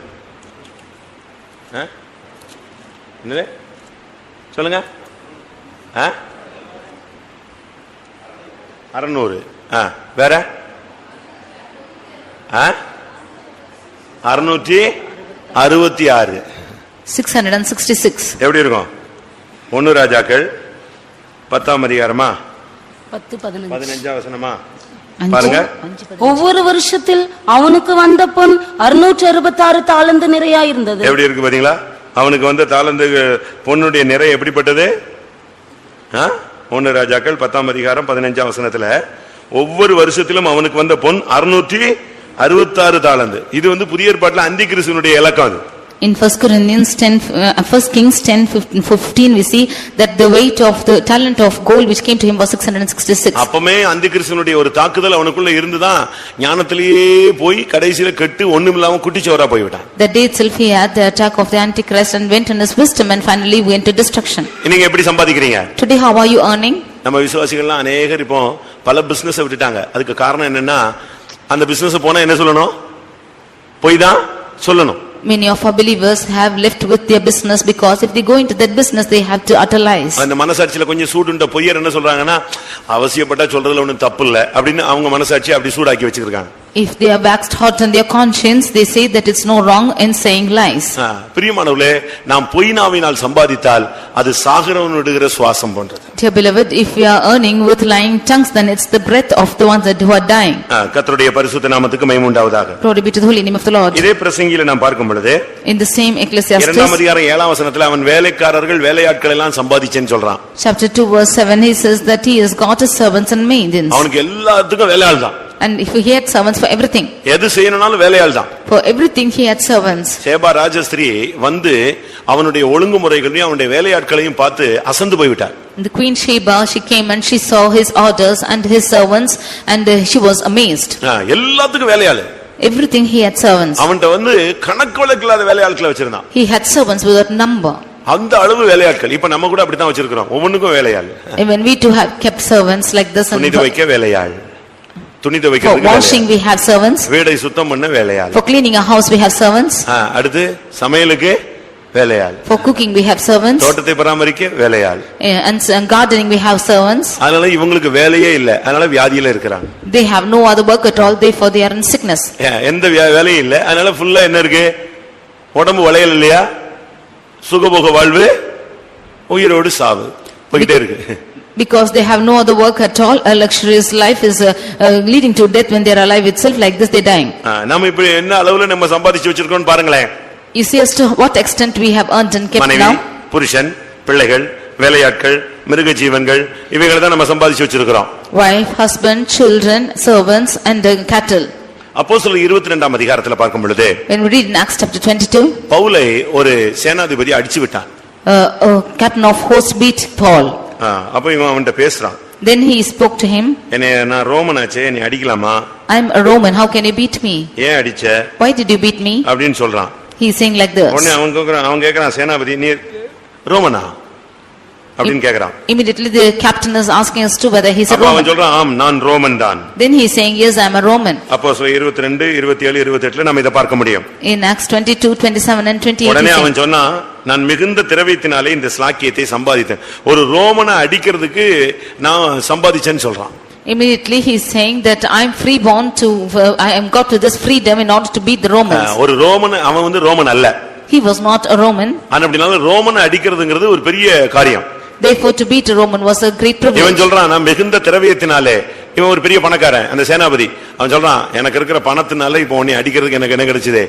என்னது? சொல்லுங்க. 600. வேற? 666. 666. எப்படி இருக்கும்? 1 ராஜாக்கள் 10ஆம் அதிகாரமா 10-15 வசனமா பாருங்க. ஒவ்வொரு வருஷத்தில் அவனுக்கு வந்த பொன் 666 தாலந்து நிறையா இருந்தது. எப்படி இருக்கு பாத்தீங்களா? அவனுக்கு வந்த தாலந்து பொன்னுடைய நிறை எப்படிப்பட்டது? 1 ராஜாக்கள் 10ஆம் அதிகாரம் 15ஆம் வசனத்துல ஒவ்வொரு வருஷத்திலும் அவனுக்கு வந்த பொன் 666 தாலந்து. இது புதிய ஏற்பாட்டுல அந்தி கிறிஸ்துவினுடைய இலக்கம். அது in 1 Kings 10:15 we see that the weight of the talent of gold which came to him was 666. அப்பமே அந்தி கிறிஸ்துவினுடைய ஒரு தாக்குதல் அவனுக்குள்ள இருந்துதான் ஞானத்திலேயே போய் கடைசில கெட்டு ஒண்ணுமில்லாம குட்டிச்சோரா போய் விட்டான். That day itself he had the attack of the Antichrist and went in his wisdom and finally went to destruction. நீங்க எப்படி சம்பாதிக்கிறீங்க? Today how are you earning? நம்ம விசுவாசிகள்லாம் அநேகர் இப்போ பல பிசினஸ் விட்டுட்டாங்க. அதுக்கு காரணம் என்னன்னா அந்த பிசினஸ் போனா என்ன சொல்லணும்? போய் தான் சொல்லணும். Many of our believers have left with their business because if they go into that business they have to utter lies. அந்த மனசாட்சியில கொஞ்சம் சூடுண்ட பொய்யர் என்ன சொல்றாங்கன்னா அவசியப்பட்டா சொல்றதுல ஒண்ணும் தப்பு இல்ல அப்படினு அவங்க மனசாட்சி அப்படி சூடாக்கி வச்சிருக்காங்க. If they are waxed hot in their conscience, they say that it's no wrong in saying lies. பிரியமானவர்களே, நாம் பொய்நாவினால் சம்பாதித்தால் அது சாகிறவன் விடுகிற சுவாசம் போன்றது. Dear beloved, if we are earning with lying tongues, then it's the breath of the ones that who are dying. கர்த்தருடைய பரிசுத்த நாமத்துக்கு மகிமை உண்டாவதாக. Glory be to the holy name of the Lord. இதே பிரசங்கியில நாம் பார்க்கும் பொழுது in the same Ecclesiastes 2ஆம் அதிகாரம் 7ஆம் வசனத்துல அவன் வேலைக்காரர்கள் வேலையாட்கள் எல்லாம் சம்பாதிச்சேன்னு சொல்றான். Chapter 2 verse 7 he says that he has got his servants and maidens. அவனுக்கு எல்லாத்துக்கும் வேலையாள் தான். And if he had servants for everything. எது செய்யணும்னாலும் வேலையாள் தான். For everything he had servants. சேபா ராஜஸ்திரி அவனுடைய ஒழுங்குமுறைகளையும் அவனுடைய வேலையாட்களையும் பார்த்து அசந்து போய்விட்டார். The Queen Sheba, she came and she saw his orders and his servants and she was amazed. எல்லாத்துக்கும் வேலையாள். Everything he had servants. அவன்ட்ட கணக்கு வழக்கில்லாத வேலையாட்களை வச்சிருந்தான். He had servants without number. அந்த அளவு வேலையாட்கள். இப்ப நம்ம கூட அப்படிதான் வச்சிருக்கிறோம். ஒவ்வொன்றுக்கும் வேலையாள். Even we too have kept servants like this. துணி துவைக்க வேலையாள். துணி For washing we have servants. வீடை சுத்தம் பண்ண வேலையாள். For cleaning a house we have servants. அடுத்து சமையலுக்கு வேலையாள். For cooking we have servants. தோட்டத்தை பராமரிக்க வேலையாள். And gardening we have servants. அதனால இவங்களுக்கு வேலையே இல்ல. அதனால வியாதியில இருக்காங்க. They have no other work at all, therefore they are in sickness. எந்த வேலையும் இல்ல. அதனால ஃபுல்லா என்ன இருக்கு? உடம்பு வளையல் இல்லையா? சுகபோக வாழ்வு, உயிரோடு சாவு போயிட்டே இருக்கு. Because they have no other work at all, a luxurious life is leading to death. When they are alive itself, like this they dying. நாம இப்ப என்ன அளவுல நம்ம சம்பாதிச்சு வச்சிருக்கோம் பாருங்களேன். You see as to what extent we have earned and kept மனைவி, now. புருஷன், பிள்ளைகள், வேலையாட்கள், மிருக ஜீவன்கள் இவைகளை தான் நம்ம சம்பாதிச்சு வச்சிருக்கிறோம். Wife, husband, children, servants and cattle. அப்போஸ்தலர் 22ஆம் அதிகாரத்துல பார்க்கும் பொழுது When we read in Acts chapter 22, பவுலை ஒரு சேனாதிபதி அடிச்சு விட்டான். captain of host beat Paul. அப்ப இவன் அவன்கிட்ட பேசுறான். Then he spoke to him. நான் ரோமனாச்சே, நீ அடிக்கலாமா? I am a Roman, how can you beat me? ஏன் அடிச்ச? Why did you beat me? அப்படினு சொல்றான். He is saying like this. உடனே அவன் கேக்குறான், சேனாபதி நீ ரோமனா அப்படினு கேக்குறான். Immediately the captain is asking us to whether he is a Roman. அவன் சொல்றான், ஆம் நான் ரோமன் தான். Then he is saying, yes, I am a Roman. அப்போஸ்தலர் 22, 27, 28ல நாம இத பார்க்க முடியும். In Acts 22, 27 and 28. உடனே அவன் சொன்னான், நான் மிகுந்த திரவியத்தினாலே இந்த ஸ்லாக்கியத்தை சம்பாதித்தேன். ஒரு ரோமனை அடிக்கிறதுக்கு நான் சம்பாதிச்சேன்னு சொல்றான். Immediately he is saying that I am free born to I am got to this freedom in order to beat the Romans. ஒரு ரோமன் அவன் ரோமன் அல்ல. He was not a Roman. ஆனா அப்படினாலும் ரோமனை அடிக்கிறதுங்கிறது ஒரு பெரிய காரியம். Therefore to beat a Roman was a great privilege. இவன் சொல்றான் நான் மிகுந்த திரவியத்தினாலே, இவன் ஒரு பெரிய பணக்காரன், அந்த சேனாபதி. அவன் சொல்றான் எனக்கு இருக்கிற பணத்தினால இப்போ உன்னை அடிக்கிறதுக்கு எனக்கு என்ன கிடைச்சதே,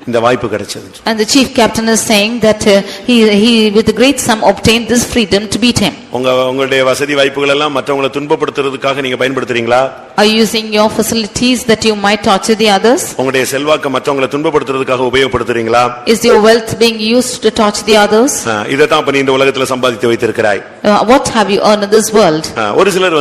இந்த வாய்ப்பு கிடைச்சது. And the chief captain is saying that he with a great sum obtained this freedom to beat him. உங்களுடைய வசதி வாய்ப்புகள் எல்லாம் மற்றவங்களை துன்பப்படுத்துறதுக்காக நீங்க பயன்படுத்துறீங்களா? Are you using your facilities that you might torture the others? உங்களுடைய செல்வாக்கு மற்றவங்களை துன்பப்படுத்துறதுக்காக உபயோகப்படுத்துறீங்களா? Is your wealth being used to torture the others? இதத்தான் அப்ப நீ இந்த உலகத்துல சம்பாதித்து வைத்திருக்கிறாய். What have you earned in this world? ஒரு சிலர்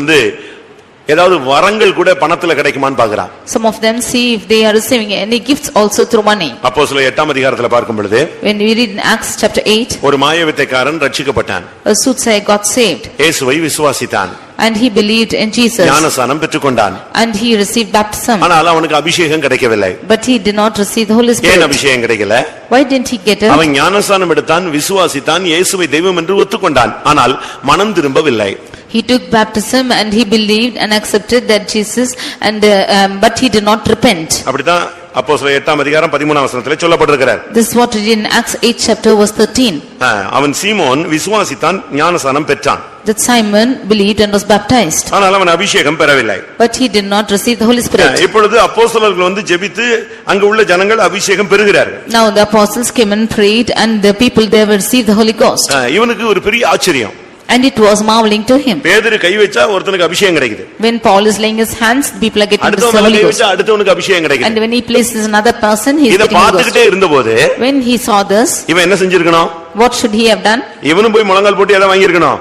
ஏதாவது வரங்கள் கூட பணத்துல கிடைக்குமான்னு பாக்குறான். Some of them see if they are receiving any gifts also through money. அப்போஸ்தலர் 8ஆம் அதிகாரத்துல பார்க்கும் பொழுது, when we read in Acts chapter 8, ஒரு மாயவித்தைக்காரன் ரட்சிக்கப்பட்டான். a soothsayer got saved. இயேசுவை விசுவாசித்தான். And he believed in Jesus. ஞானஸ்நானம் பெற்றுக்கொண்டான். And he received baptism. ஆனால் அவனுக்கு அபிஷேகம் கிடைக்கவில்லை. But he did not receive the Holy Spirit. ஏன் அபிஷேகம் கிடைக்கல? Why didn't he get it? அவன் ஞானஸ்நானம் எடுத்தான், விசுவாசித்தான், இயேசுவை தெய்வம் என்று ஒத்துக்கொண்டான். ஆனால் மனம் திரும்பவில்லை. He took baptism and he believed and accepted that Jesus and but he did not repent. அப்படிதான் அப்போஸ்தலர் 8ஆம் அதிகாரம் 13ஆம் வசனத்திலே சொல்லப்பட்டிருக்கிறார். This is what it is in Acts 8 chapter verse 13. அவன் சீமோன் விசுவாசித்தான், ஞானஸ்நானம் பெற்றான். That Simon believed and was baptized. ஆனால் அவன் அபிஷேகம் பெறவில்லை. But he did not receive the Holy Spirit. இப்பொழுது அப்போஸ்தலர்கள் ஜெபித்து அங்க உள்ள ஜனங்கள் அபிஷேகம் பெறுகிறார்கள். Now the apostles came and prayed and the people there received the Holy Ghost. இவனுக்கு ஒரு பெரிய ஆச்சரியம். And it was marveling to him. பேதுரு கை வச்சா ஒருத்தனுக்கு அபிஷேகம் கிடைக்குது. When Paul is laying his hands, people are getting the Holy Ghost. அடுத்தவனுக்கு அபிஷேகம் கிடைக்குது. And when he places another person, he is இத getting the Holy பார்த்துக்கிட்டே Ghost. இருந்தபோது, When he saw this, இவன் என்ன செஞ்சிருக்கணும்? what should he have done? இவனும் போய் முழங்கால் போட்டு எதை வாங்கியிருக்கணும்?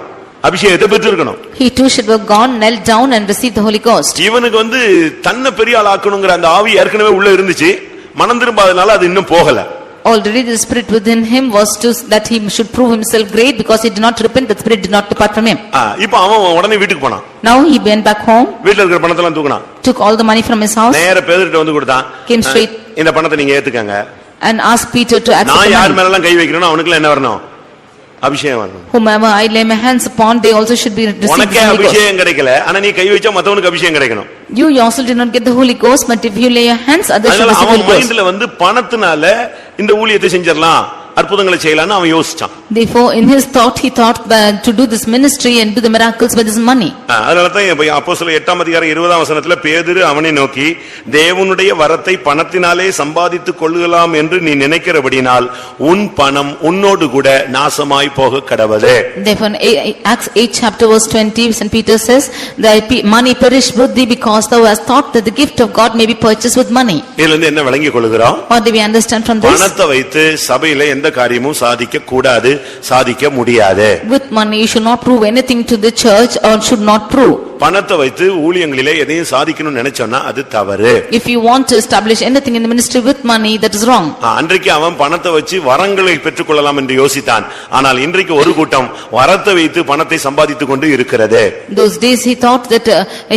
அபிஷேகத்தை பெற்றிருக்கணும். He too should have gone, knelt down and received the Holy Ghost. இவனுக்கு தன்னை பெரிய ஆள் ஆக்கணுங்கிற அந்த ஆவி ஏற்கனவே உள்ள இருந்துச்சு, மனம் திரும்பாதனால அது இன்னும் போகல. Already the spirit within him was to that he should prove himself great because he did not repent, the spirit did not depart from him. இப்போ அவன் உடனே வீட்டுக்கு போனான். Now he went back home. வீட்ல இருக்கிற பணத்தை எல்லாம் தூக்குனான். Took all the money from his house. நேரா பேதுருட்ட கொடுத்தான். Came straight. இந்த பணத்தை நீங்க ஏத்துக்கங்க. And asked Peter to accept the money. நான் யார் மேல எல்லாம் கை வைக்கிறேனோ அவனுக்கு என்ன வரணும்? அபிஷேகம் வரணும். Whomever I lay my hands upon, they also should be received the Holy Ghost. உனக்கு அபிஷேகம் கிடைக்கல, ஆனா நீ கை வச்சா மத்தவனுக்கு அபிஷேகம் கிடைக்கணும். You yourself did not get the Holy Ghost, but if you lay your hands, others should receive the Holy Ghost. அவன் மைண்ட்ல பணத்தினால இந்த ஊழியத்தை செஞ்சிரலாம், அற்புதங்களை செய்யலாம்னு அவன் யோசிச்சான். Therefore in his thought he thought to do this ministry and do the miracles with his money. அதனால தான் அப்போஸ்தலர் 8ஆம் அதிகாரம் 20ஆம் வசனத்துல பேதுரு அவனை நோக்கி, தேவனுடைய வரத்தை பணத்தினாலே சம்பாதித்துக் கொள்ளலாம் என்று நீ நினைக்கிறபடினால் உன் பணம் உன்னோடு கூட நாசமாய் போக கடவது. Therefore in Acts 8 chapter verse 20, St. Peter says, thy money perish with thee because thou hast thought that the gift of God may be purchased with money. இதுல இருந்து என்ன விளங்கிக் கொள்கிறோம்? What do we understand from this? பணத்தை வைத்து சபையில எந்த காரியமும் சாதிக்க கூடாது, சாதிக்க முடியாது. With money you should not prove anything to the church or should not prove. பணத்தை வைத்து ஊழியங்களிலே எதையும் சாதிக்கணும்னு நினைச்சோம்னா அது தவறு. If you want to establish anything in the ministry with money, that is wrong. அன்றைக்கு அவன் பணத்தை வச்சு வரங்களை பெற்றுக்கொள்ளலாம் என்று யோசித்தான். ஆனால் இன்றைக்கு ஒரு கூட்டம் வரத்தை வைத்து பணத்தை சம்பாதித்துக் கொண்டு இருக்கிறது. Those days he thought that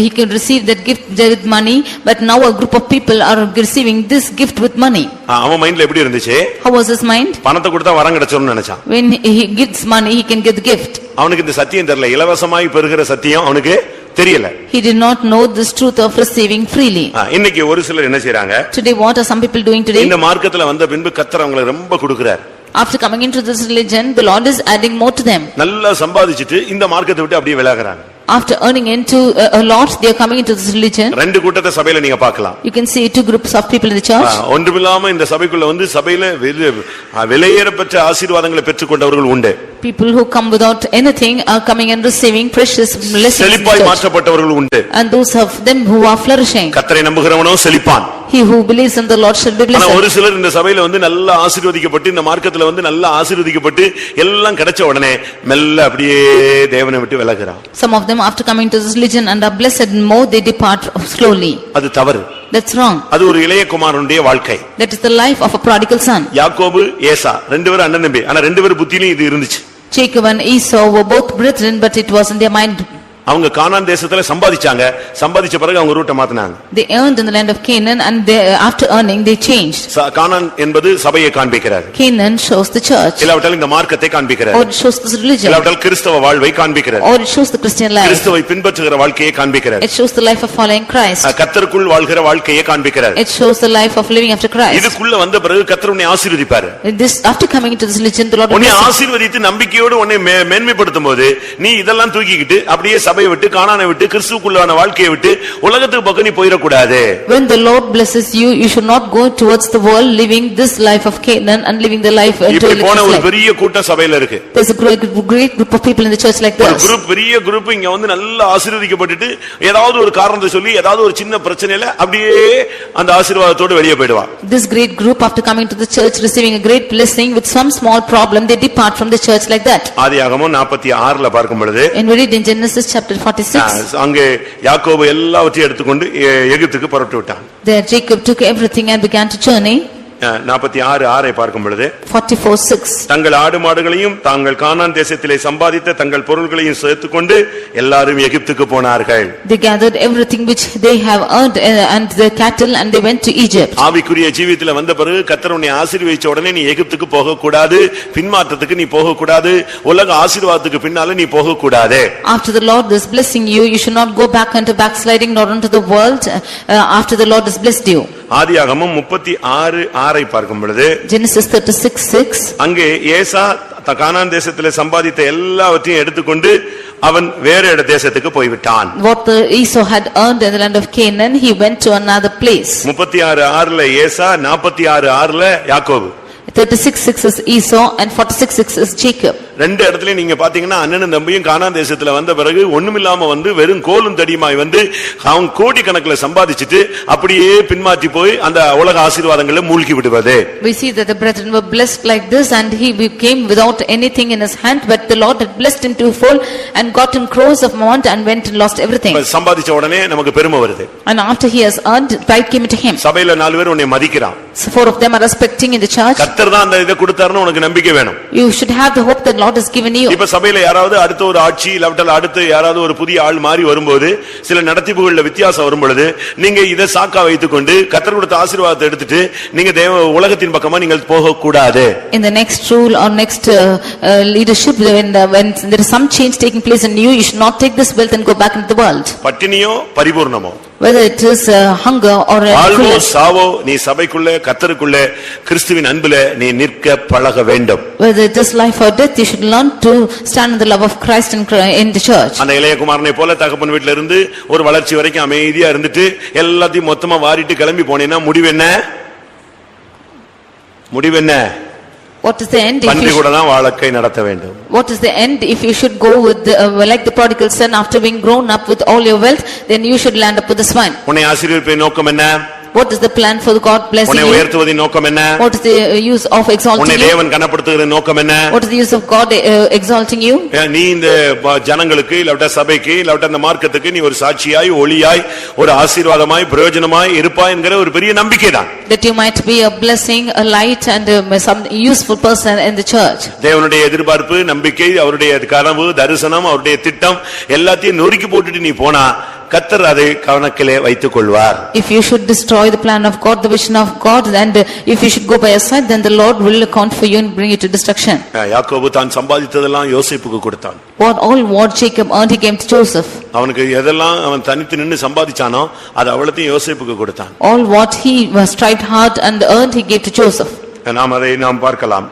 he could receive that gift with money, but now a group of people are receiving this gift with money. அவன் மைண்ட்ல எப்படி இருந்துச்சு? How was his mind? பணத்தை கொடுத்தா வரம் கிடைச்சிரும்னு நினைச்சான். When he gives money, he can get the gift. அவனுக்கு இந்த சத்தியம் தெரியல, இலவசமாய் பெறுகிற சத்தியம் அவனுக்கு தெரியல. He did not know this truth of receiving freely. இன்னைக்கு ஒரு சிலர் என்ன செய்றாங்க? Today what are some people doing today? இந்த மார்க்கத்துல வந்த பின்பு கர்த்தர் அவங்களை ரொம்ப கொடுக்கிறார். After coming into this religion, the Lord is adding more to them. நல்லா சம்பாதிச்சிட்டு இந்த மார்க்கத்தை விட்டு அப்படியே விலகுறாங்க. After earning into a lot, they are coming into this religion. ரெண்டு கூட்டத்தை சபையில நீங்க பார்க்கலாம். You can see two groups of people in the church. ஒன்றுமில்லாம இந்த சபைக்குள்ள சபையில விலையேறப்பட்ட ஆசீர்வாதங்களை பெற்றுக்கொண்டவர்கள் உண்டு. People who come without anything are coming and receiving precious blessings. செழிப்பாய் மாற்றப்பட்டவர்கள் உண்டு. And those of them who are flourishing. கர்த்தரை நம்புகிறவனோ செழிப்பான். He who believes in the Lord shall be blessed. ஆனா ஒரு சிலர் இந்த சபையில நல்லா ஆசீர்வதிக்கப்பட்டு இந்த மார்க்கத்துல நல்லா ஆசீர்வதிக்கப்பட்டு எல்லாம் கிடைச்ச உடனே மெல்ல அப்படியே தேவனை விட்டு விலகுறாங்க. Some of them after coming to this religion and are blessed more, they depart slowly. அது தவறு. That's wrong. அது ஒரு இளைய குமாரனுடைய வாழ்க்கை. That is the life of a prodigal son. யாக்கோபு ஏசா ரெண்டு பேரும் அண்ணன் தம்பி, ஆனா ரெண்டு பேரும் புத்தியிலும் இது இருந்துச்சு. Jacob and Esau were both brethren, but it was in their mind. அவங்க கானான் தேசத்துல சம்பாதிச்சாங்க, சம்பாதிச்ச பிறகு அவங்க ரூட்டை மாத்தினாங்க. They earned in the land of Canaan and they, after earning they changed. கானான் என்பது சபையை காண்பிக்கிறார், Canaan shows the church, இல்லாவிட்டால் இந்த மார்க்கத்தை காண்பிக்கிறார், or it shows this religion, இல்லாவிட்டால் கிறிஸ்தவ வாழ்வை காண்பிக்கிறார், or it shows the Christian life, கிறிஸ்துவை பின்பற்றுகிற வாழ்க்கையை காண்பிக்கிறார், it shows the life of following Christ, கர்த்தருக்குள் வாழ்கிற வாழ்க்கையை காண்பிக்கிறார். it shows the life of living after Christ. இதுக்குள்ள வந்த பிறகு கர்த்தர் உன்னை ஆசீர்வதிப்பார். This, after coming into this religion, the Lord will உன்னை bless you. ஆசீர்வதித்து நம்பிக்கையோடு உன்னை மேன்மைப்படுத்தும் போது நீ இதெல்லாம் தூக்கிக்கிட்டு அப்படியே சபையை விட்டு கானானை விட்டு கிறிஸ்துவுக்குள்ளான வாழ்க்கையை விட்டு உலகத்துக்கு பக்கம் நீ போயிடக்கூடாது. When the Lord blesses you, you should not go towards the world living this life of Canaan and living the life into இப்படி போன ஒரு life. பெரிய கூட்டம் சபையில இருக்கு. There's a great group of people in the church like ஒரு this. குரூப், பெரிய குரூப் இங்க வந்து நல்லா ஆசீர்வதிக்கப்பட்டுட்டு ஏதாவது ஒரு காரணத்தை சொல்லி ஏதாவது ஒரு சின்ன பிரச்சனையில அப்படியே அந்த ஆசீர்வாதத்தோடு வெளியே போயிடுவான். This great group, after coming to the church, receiving a great blessing with some small problem, they depart from the church like that. ஆதியாகமம் 46ல பார்க்கும் பொழுது, And we read in Genesis chapter 46, அங்கே யாக்கோபு எல்லாவற்றையும் எடுத்துக்கொண்டு எகிப்துக்கு புறப்பட்டு விட்டான். there Jacob took everything and began to journey. 46:6 பார்க்கும் பொழுது, 44:6, தங்கள் ஆடு மாடுகளையும் தாங்கள் கானான் தேசத்திலே சம்பாதித்த தங்கள் பொருள்களையும் சேர்த்துக்கொண்டு எல்லாரும் எகிப்துக்கு போனார்கள். they gathered everything which they have earned and the cattle and they went to Egypt. ஆவிக்குரிய ஜீவியத்துல வந்த பிறகு கர்த்தர் உன்னை ஆசீர்வதிச்ச உடனே நீ எகிப்துக்கு போக கூடாது, பின்மாற்றத்துக்கு நீ போக கூடாது, உலக ஆசீர்வாதத்துக்கு பின்னால நீ போக கூடாது. After the Lord is blessing you, you should not go back into backsliding nor into the world after the Lord has blessed you. ஆதியாகமம் 36:6 பார்க்கும் பொழுது, Genesis 36:6, அங்கே ஏசா கானான் தேசத்திலே சம்பாதித்த எல்லாவற்றையும் எடுத்துக்கொண்டு அவன் வேற தேசத்துக்கு போய்விட்டான். what Esau had earned in the land of Canaan, he went to another place. 36:6 ஏசா, 46:6 யாக்கோபு. 36:6 is Esau and 46:6 is Jacob. ரெண்டு இடத்துல நீங்க பாத்தீங்கன்னா அண்ணனும் தம்பியும் கானான் தேசத்துல வந்த பிறகு ஒண்ணுமில்லாம வந்து வெறும் கோலும் தடியுமாய் வந்து அவன் கோடி கணக்குல சம்பாதிச்சுட்டு அப்படியே பின்மாற்றி போய் அந்த உலக ஆசீர்வாதங்களை மூழ்கி விடுவது. We see that the brethren were blessed like this and he became without anything in his hand, but the Lord had blessed him to full and got him crores of amount and went and lost everything. சம்பாதிச்ச உடனே நமக்கு பெருமை வருது. And after he has earned, pride came into him. சபையில 4 பேர் உன்னை மதிக்கிறான். So 4 of them are respecting in the church. கர்த்தர் தான் அந்த இதை கொடுத்தாருன்னு உனக்கு நம்பிக்கை வேணும். You should have the hope that Lord has given you. இப்ப சபையில யாராவது அடுத்த ஒரு ஆட்சி இல்லாவிட்டால் அடுத்து யாராவது ஒரு புதிய ஆள் மாறி வரும்போது சில நடத்திப்புகள்ல வித்தியாசம் வரும்பொழுது நீங்க இதை சாக்கா வைத்துக்கொண்டு கர்த்தர் கொடுத்த ஆசீர்வாதத்தை எடுத்துட்டு நீங்க உலகத்தின் பக்கமா நீங்கள் போக கூடாது. In the next rule or next leadership, when there is some change taking place in you, you should not take this wealth and go back into the world. பட்டினியோ பரிபூர்ணமோ, whether it is hunger or ஆல்வோ சாவோ, நீ சபைக்குள்ள கர்த்தருக்குள்ள கிறிஸ்துவின் அன்பில நீ நிற்க பழக வேண்டும். whether it is life or death, you should learn to stand in the love of Christ in the church. அந்த இளைய குமாரனை போல தகப்பன் வீட்ல இருந்து ஒரு வளர்ச்சி வரைக்கும் அமைதியா இருந்துட்டு எல்லாத்தையும் மொத்தமா வாரிட்டு கிளம்பி போனேன்னா முடிவென்ன? What is the end? பன்றி கூட தான் வாழ்க்கை நடத்த வேண்டும். What is the end if you should go with like the prodigal son, after being grown up with all your wealth, then you should land up with the swine. உன்னை ஆசீர்வதிப்பதின் நோக்கம் என்ன? What is the plan for God blessing உன்னை you? உயர்த்துவதின் நோக்கம் என்ன? What is the use of exalting உன்னை you? தேவன் கனப்படுத்துகிற நோக்கம் என்ன? What is the use of God exalting you? நீ இந்த ஜனங்களுக்கு இல்ல சபைக்கு இல்ல அந்த மார்க்கத்துக்கு நீ ஒரு சாட்சியாய் ஒளியாய் ஒரு ஆசீர்வாதமாய் பிரயோஜனமாய் இருப்பாய் என்கிற ஒரு பெரிய நம்பிக்கை தான். That you might be a blessing, a light and some useful person in the church. தேவனுடைய எதிர்பார்ப்பு, நம்பிக்கை, அவருடைய கனவு, தரிசனம், அவருடைய திட்டம் எல்லாத்தையும் நொறுக்கி போட்டுட்டு நீ போனா கர்த்தர் அதை கவனத்திலே வைத்துக் கொள்வார். If you should destroy the plan of God, the vision of God, and if you should go by your side, then the Lord will account for you and bring you to destruction. யாக்கோபு தான் சம்பாதித்ததெல்லாம் யோசேப்புக்கு கொடுத்தான். What Jacob earned, he gave to Joseph. அவனுக்கு எதெல்லாம் அவன் தனித்து நின்னு சம்பாதிச்சானோ அது அவ்வளத்தையும் யோசேப்புக்கு கொடுத்தான். All what he strived hard and earned, he gave to Joseph. நாம் பார்க்கலாம்.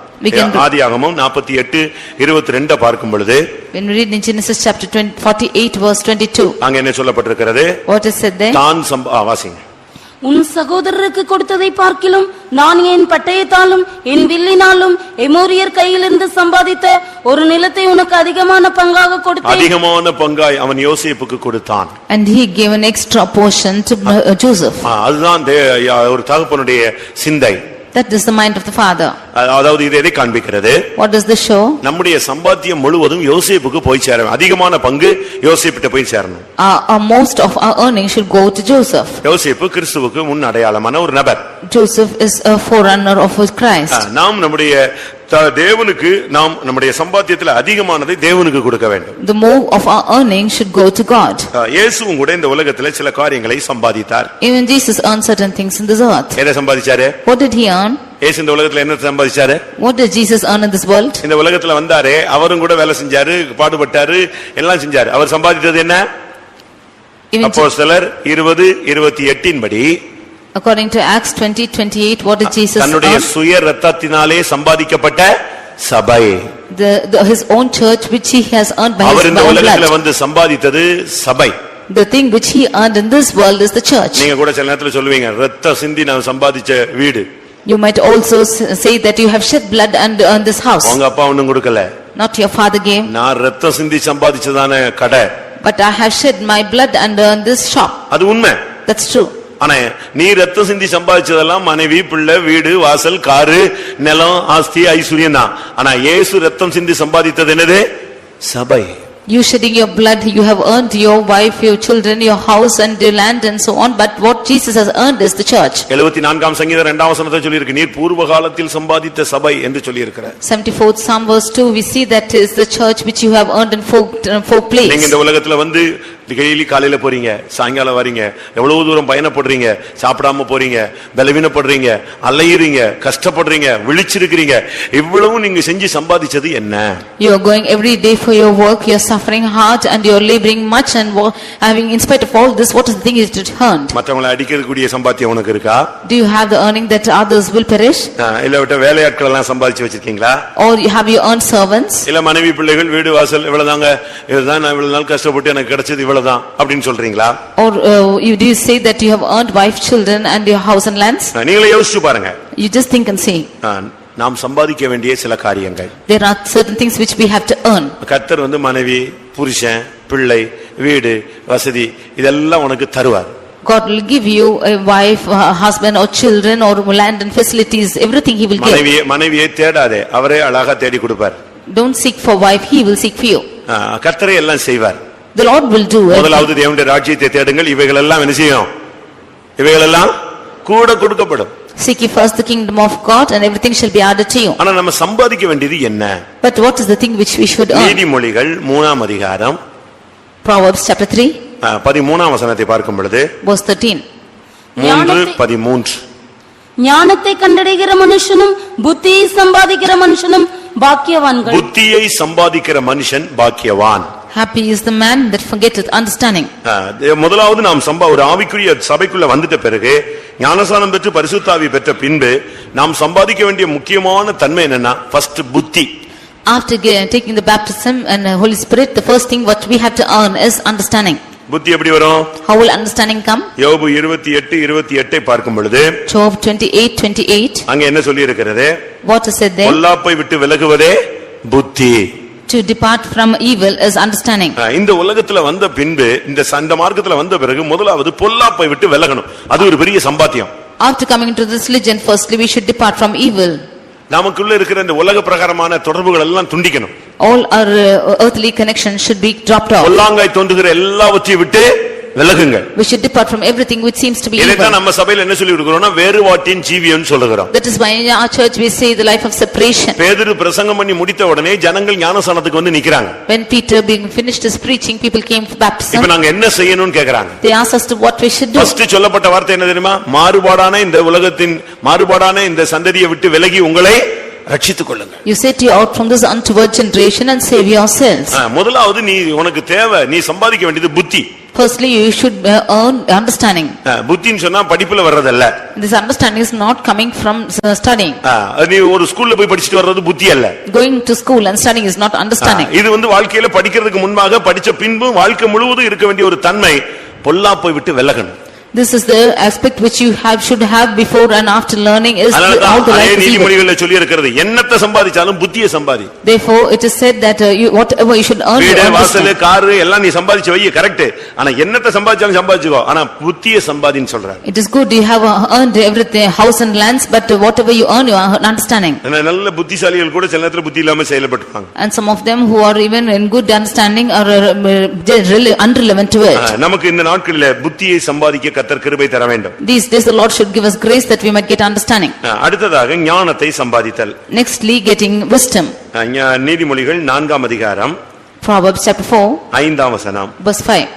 ஆதியாகமம் 48:22 பார்க்கும் பொழுது, when we read in Genesis chapter 48 verse 22, அங்க என்ன சொல்லப்பட்டிருக்கிறது? what is said there? தான் வாசிங்க. உன் சகோதரருக்கு கொடுத்ததை பார்க்கிலும் நான் என் பட்டயத்தாலும் என் வில்லினாலும் எமோரியர் கையிலிருந்து சம்பாதித்த ஒரு நிலத்தை உனக்கு அதிகமான பங்காக கொடுத்தேன். அதிகமான பங்காய் அவன் யோசேப்புக்கு கொடுத்தான். And he gave an extra portion to Joseph. அதுதான் ஒரு தகப்பனுடைய சிந்தை. That is the mind of the father. அதாவது இது எதை காண்பிக்கிறது? What does this show? நம்முடைய சம்பாத்தியம் முழுவதும் யோசேப்புக்கு போய் சேரணும். அதிகமான பங்கு யோசேப்பிட்ட போய் சேரணும். Most of our earnings should go to Joseph. யோசேப்பு கிறிஸ்துவுக்கு முன் அடையாளமான ஒரு நபர். Joseph is a forerunner of Christ. நாம் நம்முடைய தேவனுக்கு நாம் நம்முடைய சம்பாத்தியத்துல அதிகமானதை தேவனுக்கு கொடுக்க வேண்டும். The more of our earning should go to God. இயேசுவும் கூட இந்த உலகத்துல சில காரியங்களை சம்பாதித்தார். Even Jesus earned certain things in this earth. எதை சம்பாதிச்சாரு? What did he earn? இயேசு இந்த உலகத்துல என்ன சம்பாதிச்சாரு? What did Jesus earn in this world? இந்த உலகத்துல வந்தாரே, அவரும் கூட வேலை செஞ்சாரு, பாடுபட்டாரு, எல்லாம் செஞ்சாரு. அவர் சம்பாதித்தது என்ன? அப்போஸ்தலர் 20:28 படி, according to Acts 20:28, what did Jesus earn? தன்னுடைய சுய இரத்தத்தினாலே சம்பாதிக்கப்பட்ட சபை, his own church which he has earned by his அவர் இந்த own உலகத்துல blood. வந்து சம்பாதித்தது சபை. The thing which he earned in this world is the church. நீங்க கூட சில நேரத்துல சொல்லுவீங்க, ரத்த சிந்தி நான் சம்பாதிச்ச வீடு. You might also say that you have shed blood and earned this house. உங்க அப்பா ஒண்ணும் கொடுக்கல. Not your father gave. நான் ரத்த சிந்தி சம்பாதிச்சதான கடை. But I have shed my blood and earned this shop. அது உண்மை. That's true. ஆனா நீ ரத்த சிந்தி சம்பாதிச்சதெல்லாம் மனைவி, பிள்ளை, வீடு, வாசல், காரு, நிலம், ஆஸ்தி, ஐஸ்வர்யம் தான். ஆனா இயேசு ரத்தம் சிந்தி சம்பாதித்தது என்னது? சபை. You shedding your blood, you have earned your wife, your children, your house and your land and so on. But what Jesus has earned is the church. 74 சங்கீதம் 2ஆம் வசனத்தை சொல்லி இருக்கு, நீர் பூர்வ காலத்தில் சம்பாதித்த சபை என்று சொல்லி இருக்கிறார். 74th Psalm verse 2, we see that is the church which you have earned in four place. நீங்க இந்த உலகத்துல வந்து டெய்லி காலையில போறீங்க, சாயங்காலம் வரீங்க, எவ்வளவு தூரம் பயணப்படுறீங்க, சாப்பிடாம போறீங்க, பலவீனப்படுறீங்க, அலையுறீங்க, கஷ்டப்படுறீங்க, விழிச்சிருக்கிறீங்க, இவ்வளவு நீங்க செஞ்சு சம்பாதிச்சது என்ன? You are going every day for your work, you are suffering hard and you are laboring much and having, in spite of all this, what is the thing you did earned? மற்றவங்களை அடிக்கக்கூடிய சம்பாத்தியம் உனக்கு இருக்கா? Do you have the earning that others will perish? இல்ல விட்ட வேலையாட்கள் எல்லாம் சம்பாதிச்சு வச்சிருக்கீங்களா? Or have you earned servants? இல்ல மனைவி, பிள்ளைகள், வீடு, வாசல், இவ்வளவுதாங்க, இதுதான் நான் இவ்வளவு நாள் கஷ்டப்பட்டு எனக்கு கிடைச்சது இவ்வளவுதான் அப்படின்னு சொல்றீங்களா? Or do you say that you have earned wife, children and your house and lands? நீங்களே யோசிச்சு பாருங்க. You just think and say. நாம் சம்பாதிக்க வேண்டிய சில காரியங்கள். There are certain things which we have to earn. கர்த்தர் வந்து மனைவி, புருஷன், பிள்ளை, வீடு, வசதி இதெல்லாம் உனக்கு தருவார். God will give you a wife, a husband or children or land and facilities, everything he will give. மனைவியை தேடாதே, அவரே அழகா தேடி கொடுப்பார். Don't seek for wife, he will seek for you. கர்த்தரே எல்லாம் செய்வார். The Lord will do it. முதலாவது தேவனுடைய ராஜ்யத்தை தேடுங்கள், இவைகள் எல்லாம் என்ன செய்யும்? இவைகள் எல்லாம் கூட கொடுக்கப்படும். Seek ye first the kingdom of God and everything shall be added to you. ஆனா நம்ம சம்பாதிக்க வேண்டியது என்ன? But what is the thing which we should earn? நீதிமொழிகள் 3ஆம் அதிகாரம் Proverbs chapter 3 13ஆம் வசனத்தை பார்க்கும் பொழுது, verse 13. 3:13 ஞானத்தை கண்டடைகிற மனுஷனும் புத்தியை சம்பாதிக்கிற மனுஷனும் பாக்கியவான்கள். புத்தியை சம்பாதிக்கிற மனுஷன் பாக்கியவான். Happy is the man that forgetteth understanding. முதலாவது நாம் ஒரு ஆவிக்குரிய சபைக்குள்ள வந்துட்ட பிறகு, ஞானஸ்நானம் பெற்று பரிசுத்த ஆவி பெற்ற பின்பு நாம் சம்பாதிக்க வேண்டிய முக்கியமான தன்மை என்னன்னா, ஃபர்ஸ்ட் புத்தி. After taking the baptism and the Holy Spirit, the first thing what we have to earn is understanding. புத்தி எப்படி வரும்? How will understanding come? யோபு 28:28 பார்க்கும் பொழுது, Job 28:28. அங்க என்ன சொல்லி இருக்கிறது? What is said there? பொல்லாப்பை விட்டு விலகுவதே புத்தி. To depart from evil is understanding. இந்த உலகத்துல வந்த பின்பு, இந்த மார்க்கத்துல வந்த பிறகு முதலாவது பொல்லாப்பை விட்டு விலகணும். அது ஒரு பெரிய சம்பாத்தியம். After coming into this religion, firstly we should depart from evil. நமக்குள்ள இருக்கிற இந்த உலக பிரகாரமான தொடர்புகள் எல்லாம் துண்டிக்கணும். All our earthly connections should be dropped off. பொல்லாங்காய் தோன்றுகிற எல்லாவற்றையும் விட்டு விலகுங்கள். We should depart from everything which seems to be evil. இதைத்தான் நம்ம சபையில என்ன சொல்லி கொடுக்கிறோம்னா, வேறுபாட்டின் ஜீவியம்னு சொல்லுகிறோம். That is why in our church we say the life of separation. பேதுரு பிரசங்கம் பண்ணி முடித்த உடனே ஜனங்கள் ஞானஸ்நானத்துக்கு வந்து நிக்கறாங்க. When Peter being finished his preaching, people came for baptism. இப்போ நாங்க என்ன செய்யணும்னு கேக்குறாங்க. They asked us to what we should do. First சொல்லப்பட்ட வார்த்தை என்ன தெரியுமா? மாறுபாடான இந்த உலகத்தின் மாறுபாடான இந்த சந்ததியை விட்டு விலகி உங்களை ரட்சித்துக் கொள்ளுங்கள். You set you out from this untoward generation and save yourselves. முதலாவது நீ உனக்கு தேவை, நீ சம்பாதிக்க வேண்டியது புத்தி. Firstly you should earn understanding. புத்தின்னு சொன்னா படிப்புல வர்றதல்ல. This understanding is not coming from studying. நீ ஒரு ஸ்கூல்ல போய் படிச்சிட்டு வர்றது புத்தி அல்ல. Going to school and studying is not understanding. இது வந்து வாழ்க்கையில படிக்கிறதுக்கு முன்பாக, படிச்ச பின்பு வாழ்க்கை முழுவதும் இருக்க வேண்டிய ஒரு தன்மை, பொல்லாப்பை விட்டு விலகணும். This is the aspect which you should have before and after learning is all the life. நீதிமொழிகள்ல சொல்லி இருக்கிறது, என்னத்தை சம்பாதிச்சாலும் புத்தியை சம்பாதி. Therefore it is said that whatever you should earn, வீடு, வாசல், கார் எல்லாம் நீ சம்பாதிச்சு வை, கரெக்ட். ஆனா என்னத்தை சம்பாதிச்சாலும் சம்பாதிச்சுக்கோ, ஆனா புத்தியை சம்பாதின்னு சொல்றாங்க. It is good you have earned everything, house and lands, but whatever you earn, you earn understanding. நல்ல புத்திசாலிகள் கூட சில நேரத்துல புத்தி இல்லாம செயல்படுவாங்க. And some of them who are even in good understanding are unrelevant to it. நமக்கு இந்த நாட்களிலே புத்தியை சம்பாதிக்க கர்த்தர் கிருபை தர வேண்டும். These days the Lord should give us grace that we might get understanding. அடுத்ததாக ஞானத்தை சம்பாதித்தல். Nextly, getting wisdom. நீதிமொழிகள் 4ஆம் அதிகாரம் Proverbs chapter 4, 5ஆம் வசனம். verse 5.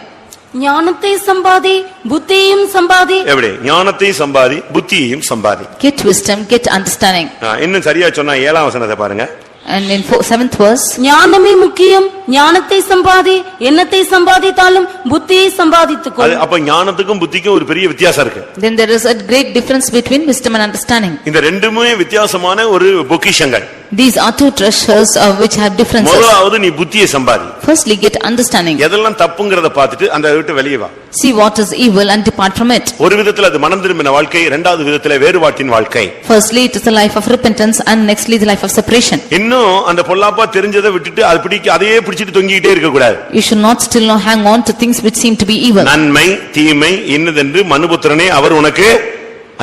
ஞானத்தை சம்பாதி, புத்தியையும் சம்பாதி. எப்படி? ஞானத்தை சம்பாதி, புத்தியையும் சம்பாதி. Get wisdom, get understanding. இன்னும் சரியா சொன்னா 7ஆம் வசனத்தை பாருங்க. And in 7th verse, ஞானமே முக்கியம், ஞானத்தை சம்பாதி, எண்ணத்தை சம்பாதித்தாலும் புத்தியை சம்பாதித்துக்கொள். அப்ப ஞானத்துக்கும் புத்திக்கும் ஒரு பெரிய வித்தியாசம் இருக்கு. then there is a great difference between wisdom and understanding. இந்த ரெண்டுமே வித்தியாசமான ஒரு பொக்கிஷங்கள். These are two treasures which have differences. முதலாவது நீ புத்தியை சம்பாதி. Firstly, get understanding. எதெல்லாம் தப்புங்கறத பார்த்துட்டு அந்த விட்டு வெளியே வா. See what is evil and depart from it. ஒரு விதத்துல அது மனம் திரும்பின வாழ்க்கை, இரண்டாவது விதத்துல வேறுபாட்டின் வாழ்க்கை. Firstly, it is the life of repentance, and nextly the life of separation. இன்னும் அந்த பொல்லாப்பா தெரிஞ்சதை விட்டுட்டு அது பிடிக்க அதையே பிடிச்சிட்டு தொங்கிட்டே இருக்க கூடாது. You should not still not hang on to things which seem to be evil. நன்மை தீமை இன்னதென்று மனுபுத்திரனே அவர் உனக்கு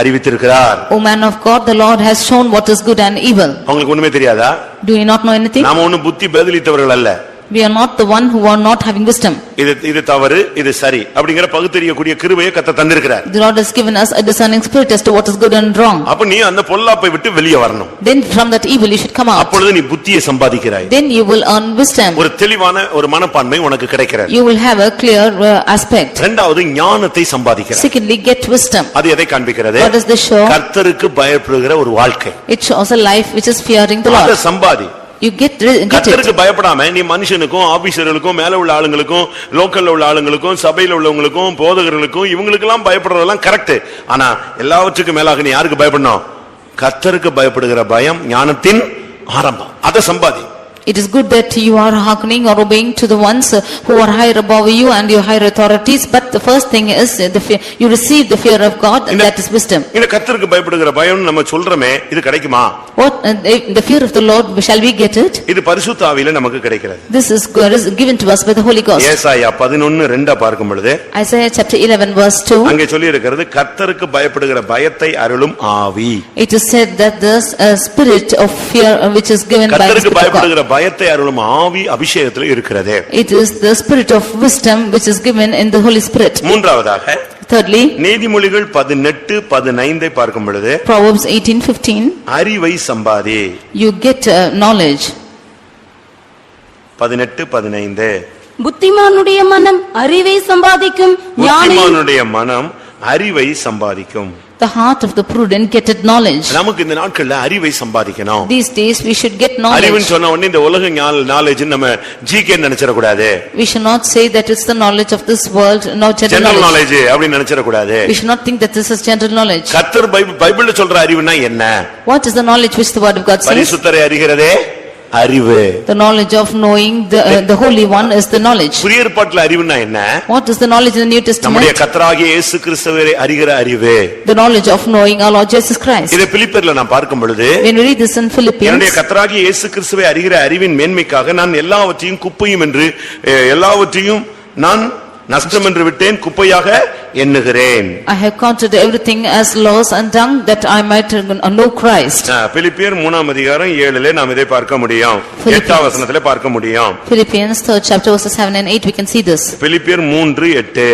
அறிவித்திருக்கிறார். O man of God, the Lord has shown what is good and evil. உங்களுக்கு ஒண்ணுமே தெரியாதா? Do you not know anything? நாம ஒண்ணும் புத்தி பதிலித்தவர்கள் அல்ல. We are not the one who are not having wisdom. இது தவறு, இது சரி அப்படிங்கற பகுத்தறியக்கூடிய கிருபையை கர்த்தர் தந்திருக்கிறார். The Lord has given us a discerning spirit as to what is good and wrong. அப்ப நீ அந்த பொல்லாப்பை விட்டு வெளியே வரணும். Then from that evil you should come out. அப்பொழுது நீ புத்தியை சம்பாதிக்கிறாய். Then you will earn wisdom. ஒரு தெளிவான ஒரு மனப்பான்மை உனக்கு கிடைக்கிறது. You will have a clear aspect. இரண்டாவது ஞானத்தை சம்பாதிக்கிறாய். Secondly, get wisdom. அது எதை காண்பிக்கிறது? What does this show? கர்த்தருக்கு பயப்படுகிற ஒரு வாழ்க்கை. It shows a life which is fearing the Lord. அத சம்பாதி. You get it. கர்த்தருக்கு பயப்படாம நீ மனுஷனுக்கும் ஆபீசர்களுக்கும் மேல உள்ள ஆளுங்களுக்கும் லோக்கல்ல உள்ள ஆளுங்களுக்கும் சபையில உள்ளவங்களுக்கும் போதகர்களுக்கும் இவங்களுக்கெல்லாம் பயப்படுறதெல்லாம் கரெக்ட். ஆனா எல்லாவற்றுக்கும் மேலாக நீ யாருக்கு பயப்படணும்? கர்த்தருக்கு பயப்படுகிற பயம் ஞானத்தின் ஆரம்பம். அத சம்பாதி. It is good that you are hearkening or obeying to the ones who are higher above you and your higher authorities, but the first thing is you receive the fear of God, and that is wisdom. இந்த கர்த்தருக்கு பயப்படுகிற பயம் நம்ம சொல்றமே, இது கிடைக்குமா? What the fear of the Lord, shall we get it? இது பரிசுத்த ஆவியில நமக்கு கிடைக்கிறது. This is given to us by the Holy Ghost. ஏசாயா 11:2 பார்க்கும் பொழுது Isaiah chapter 11 verse 2, அங்கே சொல்லி இருக்கிறது கர்த்தருக்கு பயப்படுகிற பயத்தை அருளும் ஆவி. it is said that the spirit of fear which is given by the கர்த்தருக்கு Spirit of God. பயப்படுகிற பயத்தை அருளும் ஆவி அபிஷேகத்தில் இருக்கிறது. It is the spirit of wisdom which is given in the Holy Spirit. மூன்றாவதாக Thirdly, நீதிமொழிகள் 18:15 பார்க்கும் பொழுது Proverbs 18:15, அறிவை சம்பாதி. you get knowledge. 18:15 புத்திமானுடைய மனம் அறிவை சம்பாதிக்கும், புத்திமானுடைய மனம் அறிவை சம்பாதிக்கும். The heart of the prudent getteth knowledge. நமக்கு இந்த நாட்கள்ல அறிவை சம்பாதிக்கணும். These days we should get knowledge. அறிவுன்னு சொன்ன உடனே இந்த உலக knowledge நம்ம ஜிகே நினைச்சிர கூடாது. We should not say that it's the knowledge of this world, no general knowledge அப்படி நினைச்சிர கூடாது. We should not think that this is general knowledge. கர்த்தர் பைபிள்ல சொல்ற அறிவுனா என்ன? What is the knowledge which the word of God says? பரிசுத்தரை அறிகிறதே அறிவு. The knowledge of knowing the Holy One is the knowledge. புதிய ஏற்பாட்டில் அறிவுனா என்ன? What is the knowledge in the New Testament? நம்முடைய கர்த்தராகிய இயேசு கிறிஸ்துவை அறிகிற அறிவு. The knowledge of knowing our Lord Jesus Christ. இதை பிலிப்பியர்ல நான் பார்க்கும் பொழுது when we read this in Philippians, என்னுடைய கர்த்தராகிய இயேசு கிறிஸ்துவை அறிகிற அறிவின் மேன்மைக்காக நான் எல்லாவற்றையும் குப்பையும் என்று எல்லாவற்றையும் நான் நஷ்டம் என்று விட்டேன், குப்பையாக எண்ணுகிறேன். I have counted everything as loss and dung that I might know Christ. பிலிப்பியர் 3ஆம் அதிகாரம் 7லே நாம் இதை பார்க்க முடியும். 8ஆம் வசனத்திலே பார்க்க முடியும். Philippians 3rd chapter verses 7 and 8 we can see this. பிலிப்பியர் 3:8.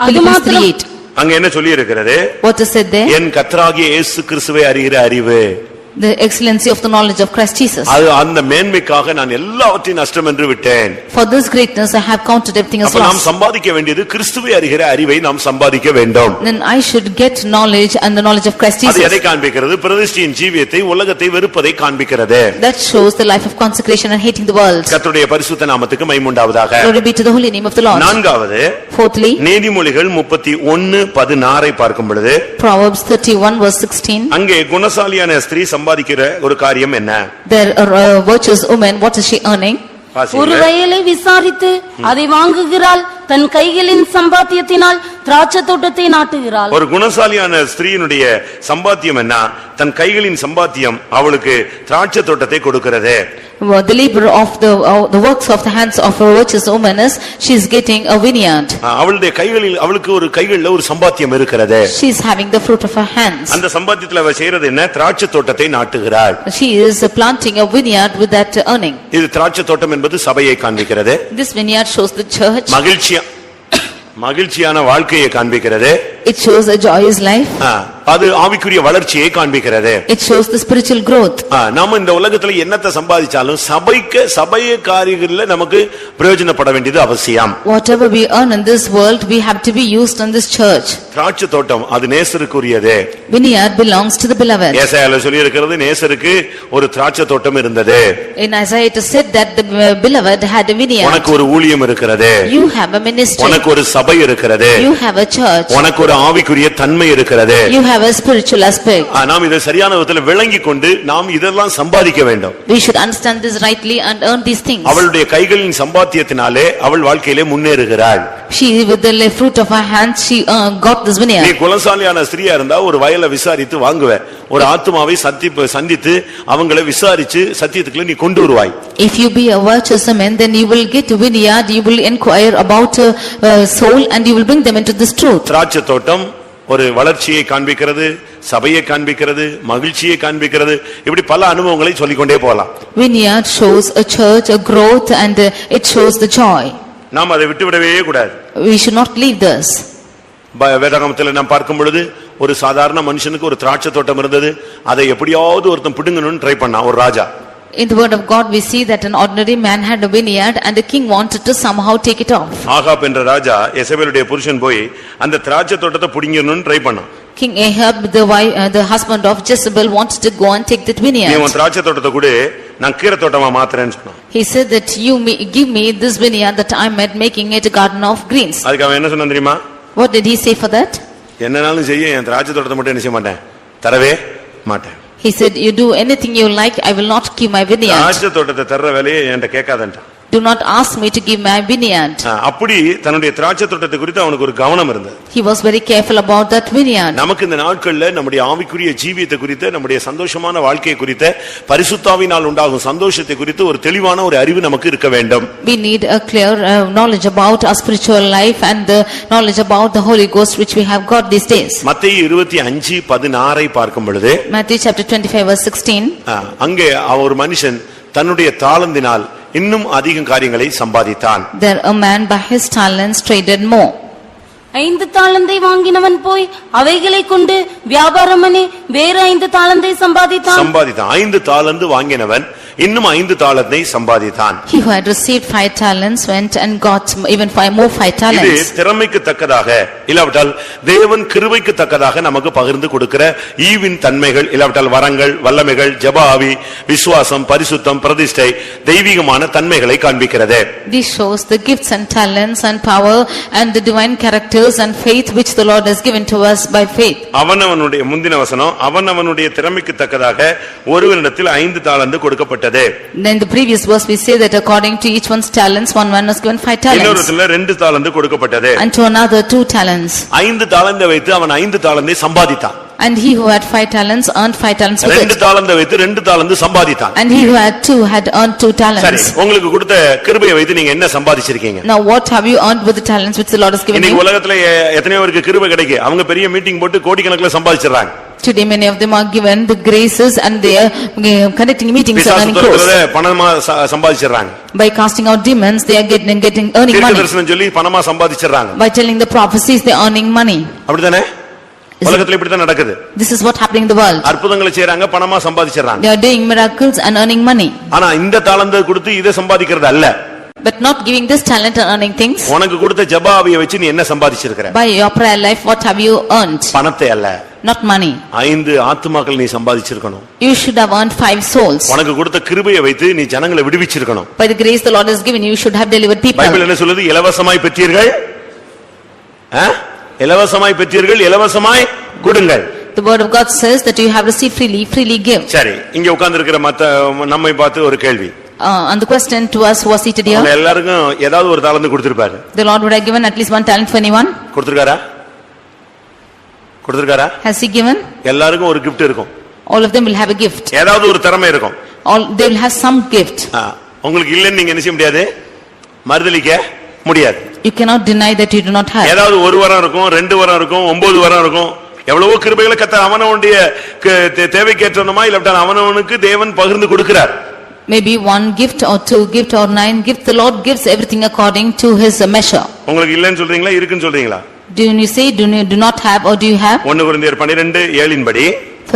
Philippians 3:8. அங்க என்ன சொல்லி இருக்கிறது? What is said there? என் கர்த்தராகிய இயேசு கிறிஸ்துவை அறிகிற அறிவு. The excellency of the knowledge of Christ Jesus. அது அந்த மேன்மைக்காக நான் எல்லாவற்றையும் நஷ்டம் என்று விட்டேன். For this greatness I have counted everything as அப்ப நாம் loss. சம்பாதிக்க வேண்டியது கிறிஸ்துவை அறிகிற அறிவை நாம் சம்பாதிக்க வேண்டும். Then I should get knowledge and the knowledge of Christ அது Jesus. எதை காண்பிக்கிறது? பிரதிஷ்டையின் ஜீவியத்தை உலகத்தை வெறுப்பதை காண்பிக்கிறது. That shows the life of consecration and hating the world. கர்த்தருடைய பரிசுத்த நாமத்துக்கு மகிமை உண்டாவதாக. Glory be to the holy name of the Lord. நான்காவது Fourthly, நீதிமொழிகள் 31:16 பார்க்கும் பொழுது Proverbs 31 verse 16, அங்கே குணசாலியான ஸ்திரீ சம்பாதிக்கிற ஒரு காரியம் என்ன? there are virtuous woman, what is she earning? ஒரு வயலை விசாரித்து அதை வாங்குகிறாள், தன் கைகளின் சம்பாத்தியத்தினால் திராட்சை தோட்டத்தை நாட்டுகிறாள். ஒரு குணசாலியான ஸ்திரீயினுடைய சம்பாத்தியம் என்ன? தன் கைகளின் சம்பாத்தியம் அவளுக்கு திராட்சை தோட்டத்தை கொடுக்கிறது. The labor of the works of the hands of a virtuous woman is she is getting a vineyard. அவளுடைய கைகளில் அவளுக்கு ஒரு கைகளில் ஒரு சம்பாத்தியம் இருக்கிறது. She is having the fruit of her hands. அந்த சம்பாத்தியத்துல அவ செய்யறது என்ன? திராட்சை தோட்டத்தை நாட்டுகிறாள். She is planting a vineyard with that earning. இது திராட்சை தோட்டம் என்பது சபையை காண்பிக்கிறது. This vineyard shows the church. மகிழ்ச்சியான வாழ்க்கையை காண்பிக்கிறது. It shows a joyous life. அது ஆவிக்குரிய வளர்ச்சியை காண்பிக்கிறது. It shows the spiritual growth. நாம இந்த உலகத்துல என்னத்தை சம்பாதிச்சாலும் சபைய காரியங்களில் நமக்கு பிரயோஜனப்பட வேண்டியது அவசியம். Whatever we earn in this world, we have to be used in this church. திராட்சை தோட்டம் அது நேசருக்குரியது. Vineyard belongs to the beloved. ஏசாயால சொல்லி இருக்கிறது நேசருக்கு ஒரு திராட்சை தோட்டம் இருந்தது. In Isaiah it is said that the beloved had a vineyard. உனக்கு ஒரு ஊழியம் இருக்கிறது. You have a ministry. உனக்கு ஒரு சபை இருக்கிறது. You have a church. உனக்கு ஒரு ஆவிக்குரிய தன்மை இருக்கிறது. You have a spiritual aspect. நாம் இதை சரியான விதத்தில் விளங்கிக் கொண்டு நாம் இதெல்லாம் சம்பாதிக்க வேண்டும். We should understand this rightly and earn these things. அவளுடைய கைகளின் சம்பாத்தியத்தினாலே அவள் வாழ்க்கையிலே முன்னேறுகிறாள். She with the fruit of her hands she got this vineyard. நீ குலசாலியான ஸ்திரியா இருந்தா ஒரு வயலை விசாரித்து வாங்குவே. ஒரு ஆத்துமாவை சந்தித்து அவங்களை விசாரிச்சு சத்தியத்துக்குள்ள நீ கொண்டு வருவாய். If you be a virtuous man, then you will get a vineyard, you will inquire about soul and you will bring them into this truth. திராட்சை தோட்டம் ஒரு வளர்ச்சியை காண்பிக்கிறது, சபையை காண்பிக்கிறது, மகிழ்ச்சியை காண்பிக்கிறது, இப்படி பல அனுபவங்களை சொல்லிக்கொண்டே போகலாம். Vineyard shows a church, a growth, and it shows the joy. நாம் அதை விட்டுவிடவே கூடாது. We should not leave this. வேதாகமத்தில் நாம் பார்க்கும் பொழுது ஒரு சாதாரண மனுஷனுக்கு ஒரு திராட்சை தோட்டம் இருந்தது. அதை எப்படியாவது ஒருத்தன் பிடுங்கணும்னு ட்ரை பண்ணான் ஒரு ராஜா. In the word of God we see that an ordinary man had a vineyard and the king wanted to somehow take it off. Ahab என்ற ராஜா எசபேலுடைய புருஷன் போய் அந்த திராட்சை தோட்டத்தை பிடுங்கணும்னு ட்ரை பண்ணான். King Ahab, the husband of Jezebel, wanted to go and take that vineyard. நீ உன் திராட்சை தோட்டத்தை கொடு, நான் கீரை தோட்டமா மாத்துறேன்னு சொன்னான். He said that give me this vineyard that I am making it a garden of greens. அதுக்கு அவன் என்ன சொன்னான் தெரியுமா? What did he say for that? என்னனாலும் செய்ய, என் திராட்சை தோட்டத்தை மட்டும் என்ன செய்ய மாட்டேன், தரவே மாட்டேன். He said, you do anything you like, I will not give my vineyard. திராட்சை தோட்டத்தை தர்ற வேலையை என்கிட்ட கேட்காதன்ட்டான். Do not ask me to give my vineyard. அப்படி தன்னுடைய திராட்சை தோட்டத்தை குறித்து அவனுக்கு ஒரு கவனம் இருந்தது. He was very careful about that vineyard. நமக்கு இந்த நாட்கள்ல நம்முடைய ஆவிக்குரிய ஜீவியத்தை குறித்து, நம்முடைய சந்தோஷமான வாழ்க்கையை குறித்து, பரிசுத்தாவினால் உண்டாகும் சந்தோஷத்தை குறித்து ஒரு தெளிவான ஒரு அறிவு நமக்கு இருக்க வேண்டும். We need a clear knowledge about our spiritual life and the knowledge about the Holy Ghost which we have got these days. மத்தேயு 25:16 பார்க்கும் பொழுது, Matthew chapter 25 verse 16, அங்கே ஒரு மனுஷன் தன்னுடைய தாளந்தினால் இன்னும் அதிக காரியங்களை சம்பாதித்தான். There a man by his talents traded more. 5 தாலந்தை வாங்கினவன் போய் அவைகளை கொண்டு வியாபாரம் பண்ணி வேற 5 தாலந்தை சம்பாதித்தான். 5 தாலந்து வாங்கினவன் இன்னும் 5 தாலந்தை சம்பாதித்தான். He who had received 5 talents went and got even 5 talents. இது திறமைக்கு தக்கதாக இல்லாவிட்டால் தேவன் கிருபைக்கு தக்கதாக நமக்கு பகிர்ந்து கொடுக்கிற ஈவின் தன்மைகள், இல்லாவிட்டால் வரங்கள், வல்லமைகள், ஜெப ஆவி, விசுவாசம், பரிசுத்தம், பிரதிஷ்டை, தெய்வீகமான தன்மைகளை காண்பிக்கிறது. This shows the gifts and talents and power and the divine characters and faith which the Lord has given to us by faith. அவனவனுடைய முந்தின வசனம், அவனவனுடைய திறமைக்கு தக்கதாக ஒருவனிடத்தில் 5 தாலந்து கொடுக்கப்பட்டது. Then the previous verse we say that according to each one's talents, one man was given 5 talents. இன்னொருத்துல 2 தாலந்து கொடுக்கப்பட்டது. And to another 2 talents. 5 தாலந்தை வைத்து அவன் 5 தாலந்தை சம்பாதித்தான். And he who had 5 talents earned 5 talents with it. 2 தாலந்தை வைத்து 2 தாலந்து சம்பாதித்தான். And he who had 2 had earned 2 talents. சரி, உங்களுக்கு கொடுத்த கிருபையை வைத்து நீங்க என்ன சம்பாதிச்சிருக்கீங்க? Now what have you earned with the talents which the Lord has given you? இன்னைக்கு உலகத்துல எத்தனை பேருக்கு கிருபை கிடைக்கு? அவங்க பெரிய மீட்டிங் போட்டு கோடிக்கணக்கில் சம்பாதிச்சிடுறாங்க. Today many of them are given the graces and they are conducting meetings and earning crores. பணமா சம்பாதிச்சிடுறாங்க. By casting out demons they are getting earning money. தரிசனம் சொல்லி பணமா சம்பாதிச்சிடுறாங்க. By telling the prophecies they are earning money. அப்படிதானே? உலகத்துல இப்படி தான் நடக்குது. This is what happening in the world. அற்புதங்களை செய்றாங்க, பணமா சம்பாதிச்சிடுறாங்க. They are doing miracles and earning money. ஆனா இந்த தாளந்தை கொடுத்து இதை சம்பாதிக்கிறது அல்ல. But not giving this talent and earning things. உனக்கு கொடுத்த ஜெப ஆவியை வச்சு நீ என்ன சம்பாதிச்சிருக்கிற? By your prayer life what have you earned? பணத்தை அல்ல. Not money. 5 ஆத்துமாக்கள் நீ சம்பாதிச்சிருக்கணும். You should have earned 5 souls. உனக்கு கொடுத்த கிருபையை வைத்து நீ ஜனங்களை விடுவிச்சிருக்கணும். By the grace the Lord has given you should have delivered people. Bible என்ன சொல்லுது? இலவசமாய் பெற்றீர்கள், இலவசமாய் பெற்றீர்கள், இலவசமாய் கொடுங்கள். The word of God says that you have received freely, freely give. சரி, இங்க உட்கார்ந்து இருக்கிற மத்த நம்மை பார்த்து ஒரு கேள்வி. And the question to us who are seated here. எல்லாருக்கும் ஏதாவது ஒரு தாளந்து கொடுத்திருப்பாரு. The Lord would have given at least 1 talent for anyone. கொடுத்திருக்காரா? கொடுத்திருக்காரா? Has he given? எல்லாருக்கும் ஒரு gift இருக்கும். All of them will have a gift. ஏதாவது ஒரு திறமை இருக்கும். All they will have some gift. உங்களுக்கு இல்லன்னு நீங்க என்ன செய்ய முடியாது, மறுதலிக்க முடியாது. You cannot deny that you do not have. ஏதாவது ஒரு வரம் இருக்கும், 2 வரம் இருக்கும், 9 வரம் இருக்கும். எவ்வளவோ கிருபைகளை கர்த்தர் அவனவனுடைய தேவைக்கேற்றமா இல்ல அவனவனுக்கு தேவன் பகிர்ந்து கொடுக்கிறார். Maybe 1 gift or 2 gift or 9 gift, the Lord gives everything according to his measure. உங்களுக்கு இல்லன்னு சொல்றீங்களா, இருக்குன்னு சொல்றீங்களா? Do you say do not have or do you have? 1 கொரிந்தியர் 12:7 படி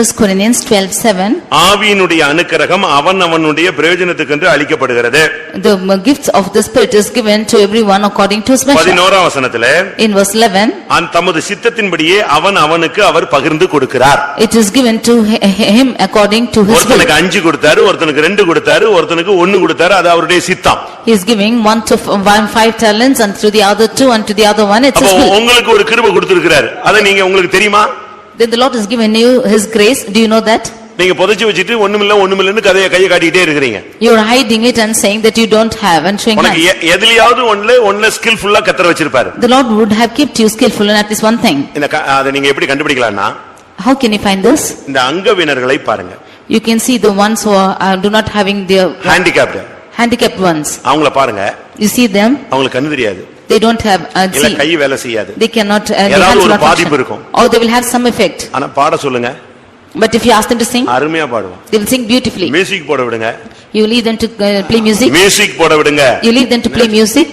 1 Corinthians 12:7. ஆவியினுடைய அனுக்கிரகம் அவனுடைய பிரயோஜனத்துக்கென்று அளிக்கப்படுகிறது. The gifts of the Spirit is given to everyone according to his measure. 11ஆம் வசனத்திலே In verse 11. தமது சித்தத்தின்படியே அவனுக்கு அவர் பகிர்ந்து கொடுக்கிறார். It is given to him according to his will. ஒருத்தனுக்கு 5 கொடுத்தாரு, ஒருத்தனுக்கு 2 கொடுத்தாரு, ஒருத்தனுக்கு 1 கொடுத்தாரு. அது அவருடைய சித்தம். He is giving 5 talents and to the other 2 and to the other 1 it's his will. உங்களுக்கு ஒரு கிருபை கொடுத்திருக்கிறார். அது நீங்க உங்களுக்கு தெரியுமா? Then the Lord has given you his grace. Do you know that? நீங்க புதைச்சு வச்சிட்டு ஒண்ணுமில்லன்னு கையை காட்டிட்டே இருக்கீங்க. You are hiding it and saying that you don't have and showing உனக்கு எதிலியாவது ஒண்ணே ஸ்கில்ஃபுல்லா கத்தர் வச்சிருப்பாரு. The Lord would have kept you skillful in at least one thing. அத நீங்க எப்படி கண்டுபிடிக்கலாம்னா, how can you find this? இந்த அங்கவினர்களை பாருங்க. You can see the ones who do not having their handicapped ones. அவங்கள பாருங்க. You see them. அவங்களுக்கு கண்ணு தெரியாது. They don't have இல்ல கை வேலை செய்யாது. They cannot ஏதாவது ஒரு பாதிப்பு இருக்கும். or they will have some effect. ஆனா பாட சொல்லுங்க. But if you ask them to sing, அருமையா பாடுவாங்க. they will sing beautifully. Music போட விடுங்க. You leave them to play music. Music போட விடுங்க. You leave them to play music.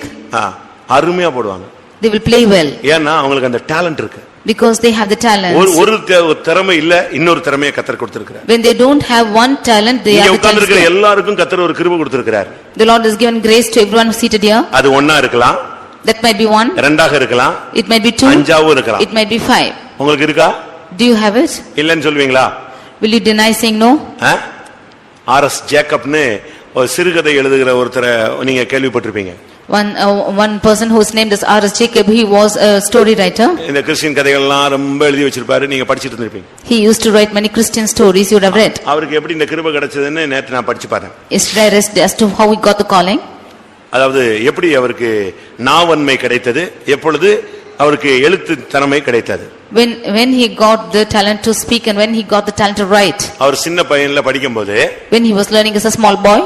அருமையா போடுவாங்க. They will play well. ஏன்னா அவங்களுக்கு அந்த டாலன்ட் இருக்கு. Because they have the talent. ஒரு திறமை இல்ல, இன்னொரு திறமையை கர்த்தர் கொடுத்திருக்கிறார். When they don't have one talent, they have the உட்கார்ந்திருக்கிற எல்லாருக்கும் கர்த்தர் ஒரு கிருபை கொடுத்திருக்கிறார். The Lord has given grace to everyone who seated here. அது ஒண்ணா இருக்கலாம். That might be 1. ரெண்டாக இருக்கலாம். It might be 2. அஞ்சாவும் இருக்கலாம். It might be 5. உங்களுக்கு இருக்கா? Do you have it? இல்லன்னு சொல்வீங்களா? Will you deny saying no? RS ஜேக்கப்னு ஒரு சிறுகதை எழுதுகிற ஒருத்தரை நீங்க கேள்விப்பட்டிருப்பீங்க. One person whose name is R.S. Jacob, he was a story writer. இந்த கிறிஸ்டியன் கதைகள் எல்லாம் ரொம்ப எழுதி வச்சிருப்பாரு, நீங்க படிச்சிட்டு இருந்திருப்பீங்க. He used to write many Christian stories, you would have read. அவருக்கு எப்படி இந்த கிருபை கிடைச்சதுன்னு நேத்து நான் படிச்சு பார்த்தேன். Yesterday I read as to how he got the calling. அதாவது எப்படி அவருக்கு நாவன்மை கிடைத்தது, எப்பொழுது அவருக்கு எழுத்து திறமை கிடைத்தது. When he got the talent to speak and when he got the talent to write. அவர் சின்ன பையன்ல படிக்கும்போது, when he was learning as a small boy,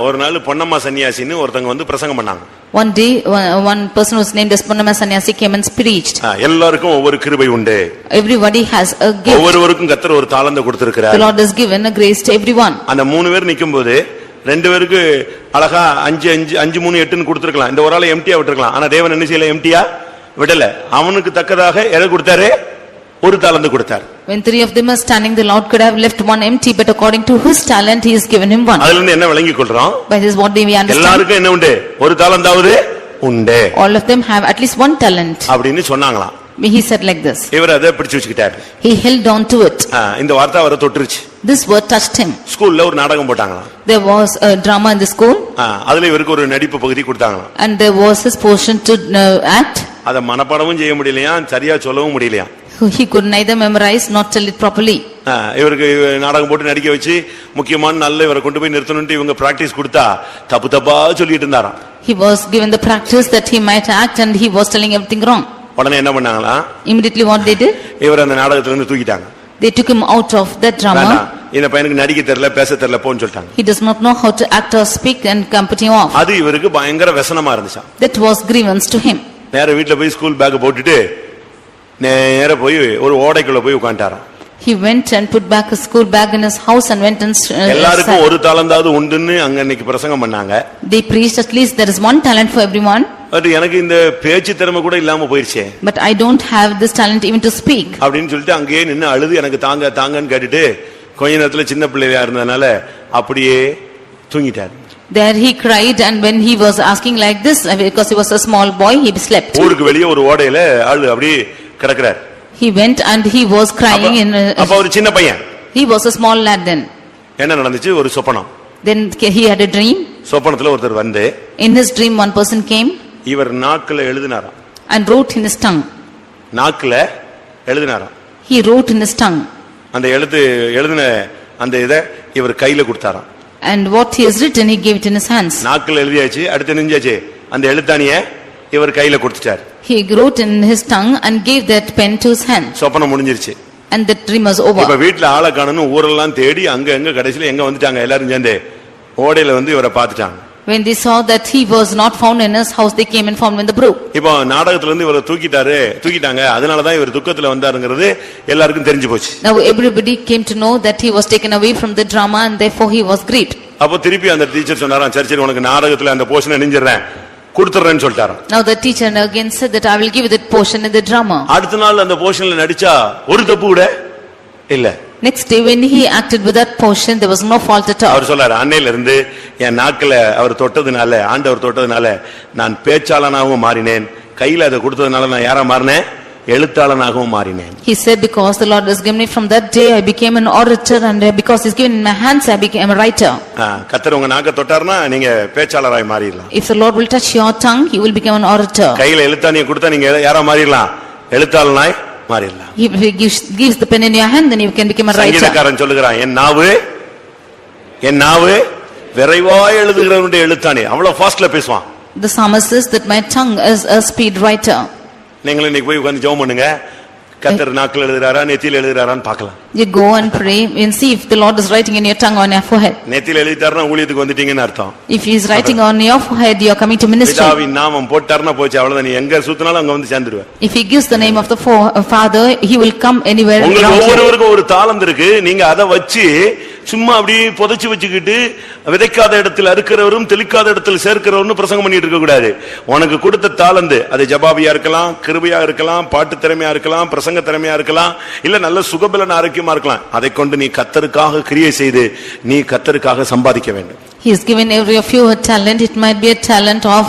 ஒரு நாள் பொன்னம்மா சன்னியாசின்னு ஒருத்தங்க வந்து பிரசங்கம் பண்ணாங்க. One day one person was named as Ponnamma Sannyasi came and preached. எல்லாருக்கும் ஒவ்வொரு கிருபை உண்டு. Everybody has a gift. ஒவ்வொருவருக்கும் கர்த்தர் ஒரு தாளந்தை கொடுத்திருக்கிறார். The Lord has given a grace to everyone. அந்த 3 பேர் நிக்கும்போது 2 பேருக்கு அழகா 5 3 8ன்னு கொடுத்திருக்கலாம். இந்த ஒரு ஆளை எம்டியா விட்டுருக்கலாம். ஆனா தேவன் என்ன செய்யல, எம்டியா விடல. அவனுக்கு தக்கதாக எதை கொடுத்தாரு? ஒரு தாளந்து கொடுத்தார். When 3 of them are standing, the Lord could have left one empty, but according to his talent he has given him one. அதுல இருந்து என்ன விளங்கிக் கொள்றோம்? By this what we understand? எல்லாருக்கும் என்ன உண்டு? ஒரு தாளந்தாவது உண்டு. All of them have at least one talent. அப்படினு சொன்னாங்களாம். He said like this. இவர் அதை பிடிச்சு வச்சுக்கிட்டார். He held on to it. இந்த வார்த்தை அவரை தொட்டுருச்சு. This word touched him. ஸ்கூல்ல ஒரு நாடகம் போட்டாங்களாம். There was a drama in the school. அதுல இவருக்கு ஒரு நடிப்பு பகுதி கொடுத்தாங்களாம். And there was his portion to act. அத மனப்பாடமும் செய்ய முடியலையா, சரியா சொல்லவும் முடியலையா. He could neither memorize nor tell it properly. இவருக்கு நாடகம் போட்டு நடிக்க வச்சு முக்கியமான நல்ல இவரை கொண்டு போய் நிறுத்தணும்னு இவங்க பிராக்டிஸ் கொடுத்தா தப்பா சொல்லிட்டு இருந்தாராம். He was given the practice that he might act and he was telling everything wrong. உடனே என்ன பண்ணாங்களா? Immediately what they did? இவர் அந்த நாடகத்துல இருந்து தூக்கிட்டாங்க. They took him out of that drama. இந்த பையனுக்கு நடிக்க தெரியல, பேச தெரியல போன்னு சொல்லிட்டாங்க. He does not know how to act or speak and put him off. அது இவருக்கு பயங்கர व्यसனமா இருந்துச்சு. That was grievance to him. நேரா வீட்ல போய் ஸ்கூல் பேக் போட்டுட்டு நேரா போய் ஒரு ஓடைக்குள்ள போய் உட்கார்ந்தாராம். He went and put back his school bag in his house and went and எல்லாருக்கும் ஒரு தாளந்தாவது உண்டுன்னு அங்க இன்னைக்கு பிரசங்கம் பண்ணாங்க. They preached at least there is one talent for everyone. But எனக்கு இந்த பேச்சு திறமை கூட இல்லாம போயிருச்சே. But I don't have this talent even to speak. அப்படினு சொல்லிட்டு அங்கேயே நின்னு அழுது எனக்கு தாங்கன்னு கேட்டுட்டு கொஞ்ச நேரத்துல சின்ன பிள்ளையா இருந்ததனால அப்படியே தூங்கிட்டார். There he cried and when he was asking like this because he was a small boy he slept. ஊருக்கு வெளியே ஒரு ஓடையில ஆளு அப்படியே கிடக்குறார். He went and he was crying in அப்ப ஒரு சின்ன பையன். He was a small lad then. என்ன நடந்துச்சு? ஒரு சொப்பனம். Then he had a dream. சொப்பனத்துல ஒருத்தர் வந்து in his dream one person came இவர் நாக்குல எழுதினாராம். and wrote in his tongue. நாக்குல எழுதினாராம். He wrote in his tongue. அந்த எழுதின அந்த இத இவர் கையில கொடுத்தாராம். And what he has written he gave it in his hands. நாக்குல எழுதியாச்சு, அடுத்து நெஞ்சாச்சு. அந்த எழுத்தாணிய இவர் கையில கொடுத்துட்டார். He wrote in his tongue and gave that pen to his hand. சொப்பனம் முடிஞ்சிருச்சு. And the dream was over. இப்ப வீட்ல ஆளை காணணும் ஊரெல்லாம் தேடி அங்க கடைசில எங்க வந்துட்டாங்க எல்லாரும் சேர்ந்து ஓடையில வந்து இவரை பார்த்துட்டாங்க. When they saw that he was not found in his house they came and found him in the brook. இப்போ நாடகத்துல இருந்து இவரை தூக்கிட்டாங்க, அதனால தான் இவர் துக்கத்துல வந்தாருங்கிறது எல்லாருக்கும் தெரிஞ்சு போச்சு. Now everybody came to know that he was taken away from the drama and therefore he was grieved. அப்போ திருப்பி அந்த டீச்சர் சொன்னாராம், சரி உனக்கு நாடகத்துல அந்த போர்ஷனை நெஞ்சிரேன், கொடுத்துறேன்னு சொல்லிட்டாராம். Now the teacher again said that I will give you that portion in the drama. அடுத்த நாள் அந்த போர்ஷன்ல நடிச்சா ஒரு தப்பு கூட இல்ல. Next day when he acted with that portion, there was no fault at all. அவர் சொல்றாரு, அன்னையில இருந்து என் நாக்குல அவர் தொட்டதுனால, ஆண்டவர் தொட்டதுனால நான் பேச்சாளனாகவும் மாறினேன், கையில அதை கொடுத்ததுனால நான் யாரா மாறினேன், எழுத்தாளனாகவும் மாறினேன். He said, because the Lord has given me, from that day I became an orator, and because he's given in my hands I became a writer. கர்த்தர் உங்க நாக்க தொட்டார்னா நீங்க பேச்சாளராய் மாறிடலாம். If the Lord will touch your tongue, you will become an orator. கையில எழுத்தாணியை கொடுத்தா நீங்க யாரா மாறிடலாம், எழுத்தாளனாய் மாறிடலாம். If he gives the pen in your hand, then you can become a writer. சங்கீதக்காரன் சொல்லுகிறான், என் நாவு விரைவாய் எழுதுகிறவனுடைய எழுத்தாணி. அவ்வளவு ஃபாஸ்ட்ல பேசுவான். The psalmist says that my tongue is a speed writer. நீங்களும் இன்னைக்கு போய் உட்கார்ந்து ஜெபம் பண்ணுங்க, கர்த்தர் நாக்குல எழுதுறாரா நெத்தியில எழுதுறாரான்னு பார்க்கலாம். You go and pray and see if the Lord is writing in your tongue or on your forehead. நெத்தியில எழுதிட்டாருன்னா ஊழியத்துக்கு வந்துட்டீங்கன்னு அர்த்தம். If he is writing on your forehead, you are coming to ministry. பிதாவின் நாமம் போட்டாருன்னா போச்சு, அவ்வளவுதான். நீ எங்க சுத்தினாலும் அங்க வந்து சேர்ந்துடுவ. If he gives the name of the Father, he will come anywhere. உங்களுக்கு ஒவ்வொருவருக்கும் ஒரு தாளந்து இருக்கு. நீங்க அதை வச்சு சும்மா அப்படியே புதைச்சு வச்சுக்கிட்டு விதைக்காத இடத்துல அறுக்கிறவரும் தெளிக்காத இடத்துல சேர்க்கிறவரும் பிரசங்கம் பண்ணிட்டு இருக்க கூடாது. உனக்கு கொடுத்த தாளந்து, அது ஜபாபியா இருக்கலாம், கிருபையா இருக்கலாம், பாட்டு திறமையா இருக்கலாம், பிரசங்க திறமையா இருக்கலாம், இல்ல நல்ல சுகபலன் ஆரோக்கியமா இருக்கலாம். அதை கொண்டு நீ கர்த்தருக்காக கிரியை செய்து நீ கர்த்தருக்காக சம்பாதிக்க வேண்டும். He has given every of you a talent. It might be a talent of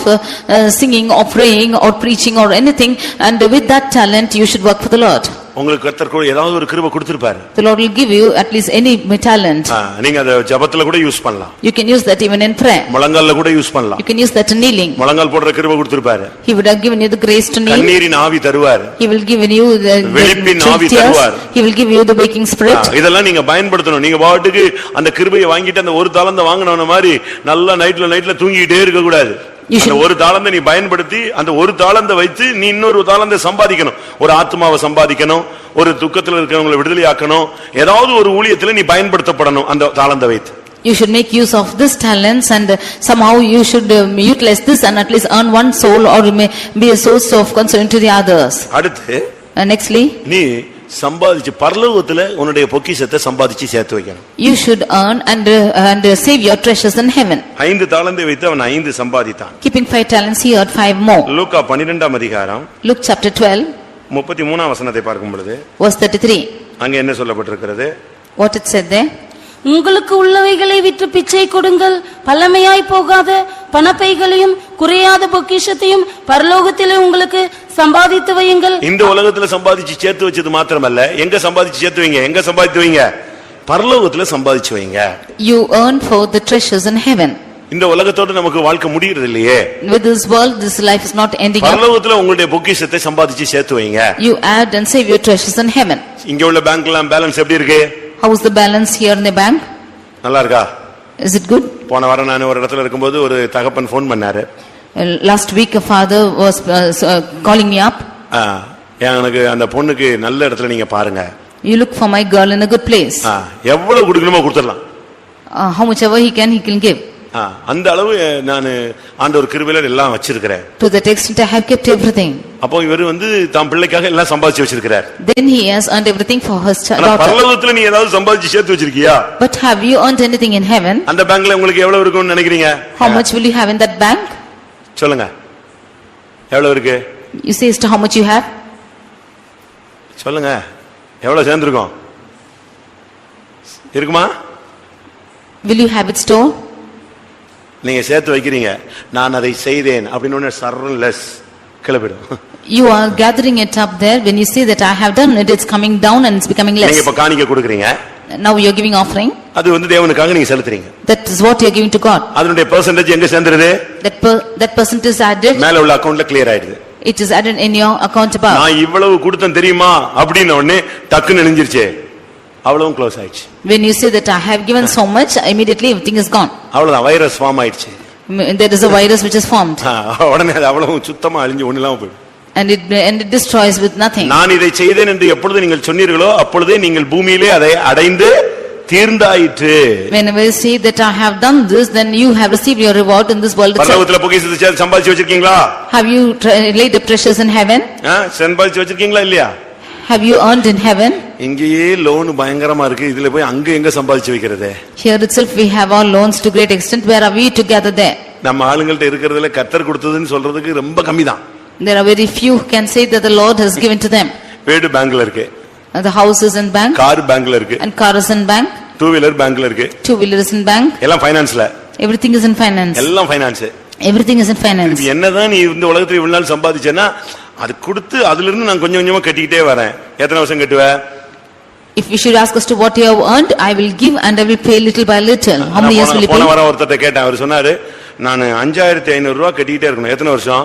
singing or praying or preaching or anything, and with that talent you should work for the Lord. உங்களுக்கு கர்த்தர் கூட ஏதாவது ஒரு கிருபை கொடுத்திருப்பாரு. The Lord will give you at least any talent. நீங்க அதை ஜெபத்துல கூட யூஸ் பண்ணலாம். You can use that even in prayer. முழங்கால்ல கூட யூஸ் பண்ணலாம். You can use that in kneeling. முழங்கால் போடுற கிருபை கொடுத்திருப்பாரு. He would have given you the grace to kneel. கண்ணீரின் ஆவி தருவார். He will give you the விழிப்பின் ஆவி தருவார். He will give you the waking spirit. இதெல்லாம் நீங்க பயன்படுத்தணும். நீங்க பாட்டுக்கு அந்த கிருபையை வாங்கிட்டு அந்த ஒரு தாளந்த வாங்குனவன மாதிரி நல்லா நைட்ல தூங்கிட்டே இருக்க கூடாது. அந்த ஒரு தாளந்த நீ பயன்படுத்தி அந்த ஒரு தாளந்த வைத்து நீ இன்னொரு தாளந்த சம்பாதிக்கணும். ஒரு ஆத்மாவை சம்பாதிக்கணும், ஒரு துக்கத்துல இருக்கிறவங்களை விடுதலை ஆக்கணும், ஏதாவது ஒரு ஊழியத்துல நீ பயன்படுத்தப்படணும் அந்த தாளந்த வைத்து. You should make use of this talents, and somehow you should utilize this and at least earn one soul or may be a source of concern to the others. அடுத்து nextly, நீ சம்பாதிச்சு பரலோகத்துல உன்னுடைய பொக்கிஷத்தை சம்பாதிச்சு சேர்த்து வைக்கணும். You should earn and save your treasures in heaven. 5 தாளந்தை வைத்து அவன் 5 சம்பாதித்தான். Keeping 5 talents, he earned 5 more. லூக்கா 12ஆம் அதிகாரம் Luke chapter 12 33ஆம் வசனத்தை பார்க்கும் பொழுது verse 33. அங்க என்ன சொல்லப்பட்டிருக்கிறது? What it said there? உங்களுக்கு உள்ளவைகளை விற்று பிச்சை கொடுங்கள், பழமையாய் போகாத பணப்பைகளையும் குறையாத பொக்கிஷத்தையும் பரலோகத்திலே உங்களுக்கு சம்பாதித்து வையுங்கள். இந்த உலகத்துல சம்பாதிச்சு சேர்த்து வச்சது மாத்திரமல்ல, எங்க சம்பாதிச்சு சேர்த்து வைங்க, எங்க சம்பாதித்து வைங்க, பரலோகத்துல சம்பாதிச்சு வைங்க. You earn for the treasures in heaven. இந்த உலகத்தோட நமக்கு வாழ்க்கை முடியறது இல்லையே. With this world, this life is not ending up. பரலோகத்துல உங்களுடைய பொக்கிஷத்தை சம்பாதிச்சு சேர்த்து வைங்க. You add and save your treasures in heaven. இங்க உள்ள பேங்க்ல பேலன்ஸ் எப்படி இருக்கு? How is the balance here in the bank? நல்லா இருக்கா? Is it good? போன வாரம் நான் ஒரு இடத்துல இருக்கும்போது ஒரு தகப்பன் ஃபோன் பண்ணாரு. Last week a father was calling me up. எனக்கு அந்த பொண்ணுக்கு நல்ல இடத்துல நீங்க பாருங்க. You look for my girl in a good place. எவ்வளவு கொடுக்கணுமோ கொடுத்துடலாம். How much ever he can give. அந்த அளவு நான் ஆண்டவர் கிருபையில எல்லாம் வச்சிருக்கிறேன். To that extent I have kept everything. அப்போ இவர் தாம் பிள்ளைக்காக எல்லாம் சம்பாதிச்சு வச்சிருக்கிறார். Then he has earned everything for his daughter. பரலோகத்துல நீ ஏதாவது சம்பாதிச்சு சேர்த்து வச்சிருக்கியா? But have you earned anything in heaven? அந்த பேங்க்ல உங்களுக்கு எவ்வளவு இருக்கும்னு நினைக்கிறீங்க? How much will you have in that bank? சொல்லுங்க, எவ்வளவு இருக்கு? You say as to how much you have? சொல்லுங்க, எவ்வளவு சேர்ந்திருக்கும்? இருக்குமா? Will you have it stored? நீங்க சேர்த்து வைக்கிறீங்க, நான் அதை செய்தேன் அப்படின்னு சர்லெஸ் கிளப்பிடும். You are gathering it up there. When you say that I have done it, it's coming down and it's becoming less. நீங்க இப்ப காணிக்கை கொடுக்கறீங்க. Now you are giving offering. அது தேவனுக்காக நீங்க செலுத்துறீங்க. That is what you are giving to God. அதனுடைய பெர்சன்டேஜ் எங்க சேர்ந்துருது? That percentage is added. மேல உள்ள அக்கவுண்ட்ல கிளியர் ஆயிடுது. It is added in your account above. நான் இவ்வளவு கொடுத்தேன் தெரியுமா அப்படின உடனே டக்குன்னு நெஞ்சிருச்சே, அவ்வளவும் க்ளோஸ் ஆயிடுச்சு. When you say that I have given so much, immediately everything is gone. அவ்வளவுதான், வைரஸ் ஃபார்ம் ஆயிடுச்சு. There is a virus which is formed. உடனே அது அவ்வளவு சுத்தமா அழிஞ்சு ஒண்ணுலாம் போய்டும். And it destroys with nothing. நான் இதை செய்தேன் என்று எப்பொழுது நீங்கள் சொன்னீர்களோ அப்பொழுதே நீங்கள் பூமியிலே அதை அடைந்து தீர்ந்தாயிற்று. Whenever you say that I have done this, then you have received your reward in this world itself. பரலோகத்துல பொக்கிஷத்தை சம்பாதிச்சு வச்சிருக்கீங்களா? Have you laid the treasures in heaven? சம்பாதிச்சு வச்சிருக்கீங்களா இல்லையா? Have you earned in heaven? இங்கேயே லோன் பயங்கரமா இருக்கு, இதுல போய் அங்க எங்க சம்பாதிச்சு வைக்கிறது? Here itself we have our loans to great extent. Where are we to gather there? நம்ம ஆளுங்கள்ட்ட இருக்கிறதுல கர்த்தர் கொடுத்ததுன்னு சொல்றதுக்கு ரொம்ப கம்மி தான். There are very few who can say that the Lord has given to them. வீடு பேங்க்ல இருக்கு, The house is in bank, car பேங்க்ல இருக்கு, and car is in bank, two wheeler பேங்க்ல இருக்கு, two-wheeler is in bank, எல்லாம் ஃபைனான்ஸ்ல, everything is in finance. எல்லாம் finance. Everything is in finance. இது என்னதான் நீ இந்த உலகத்துல இவ்வளவு நாள் சம்பாதிச்சேன்னா அது கொடுத்து அதுல இருந்து நான் கொஞ்சம் கொஞ்சமா கட்டிக்கிட்டே வரேன். எத்தனை வருஷம் கட்டுவ? If you should ask us to what you have earned, I will give and I will pay little by little. How many years will you போன pay? வாரம் ஒருத்தட்ட கேட்டேன், அவர் சொன்னாரு நான் 5500 ரூபாய் கட்டிக்கிட்டே இருக்கணும். எத்தனை வருஷம்?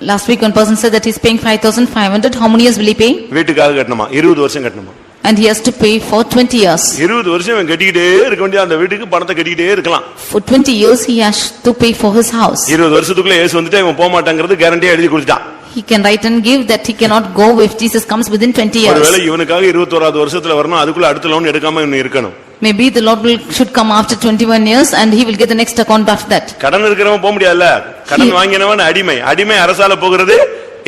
Last week one person said that he is paying 5,500. How many years will he pay? வீட்டுக்காக கட்டணுமா? 20 வருஷம் கட்டணுமா? And he has to pay for 20 years. 20 வருஷம் இவன் கட்டிக்கிட்டே இருக்க வேண்டிய அந்த வீட்டுக்கு பணத்தை கட்டிக்கிட்டே இருக்கலாம். For 20 years he has to pay for his house. 20 வருஷத்துக்குள்ள இயேசு வந்துட்டு இவன் போக மாட்டாங்கிறது கேரண்டியா எழுதி கொடுத்துட்டான். He can write and give that he cannot go if Jesus comes within 20 years. ஒருவேளை இவனுக்காக 21வது வருஷத்துல வரணும், அதுக்குள்ள அடுத்த லோன் எடுக்காம இவன் இருக்கணும். Maybe the Lord should come after 21 years and he will get the next account after that. கடன் இருக்கிறவன் போக முடியாதுல்ல. கடன் வாங்கினவன் அடிமை அரசால போகிறது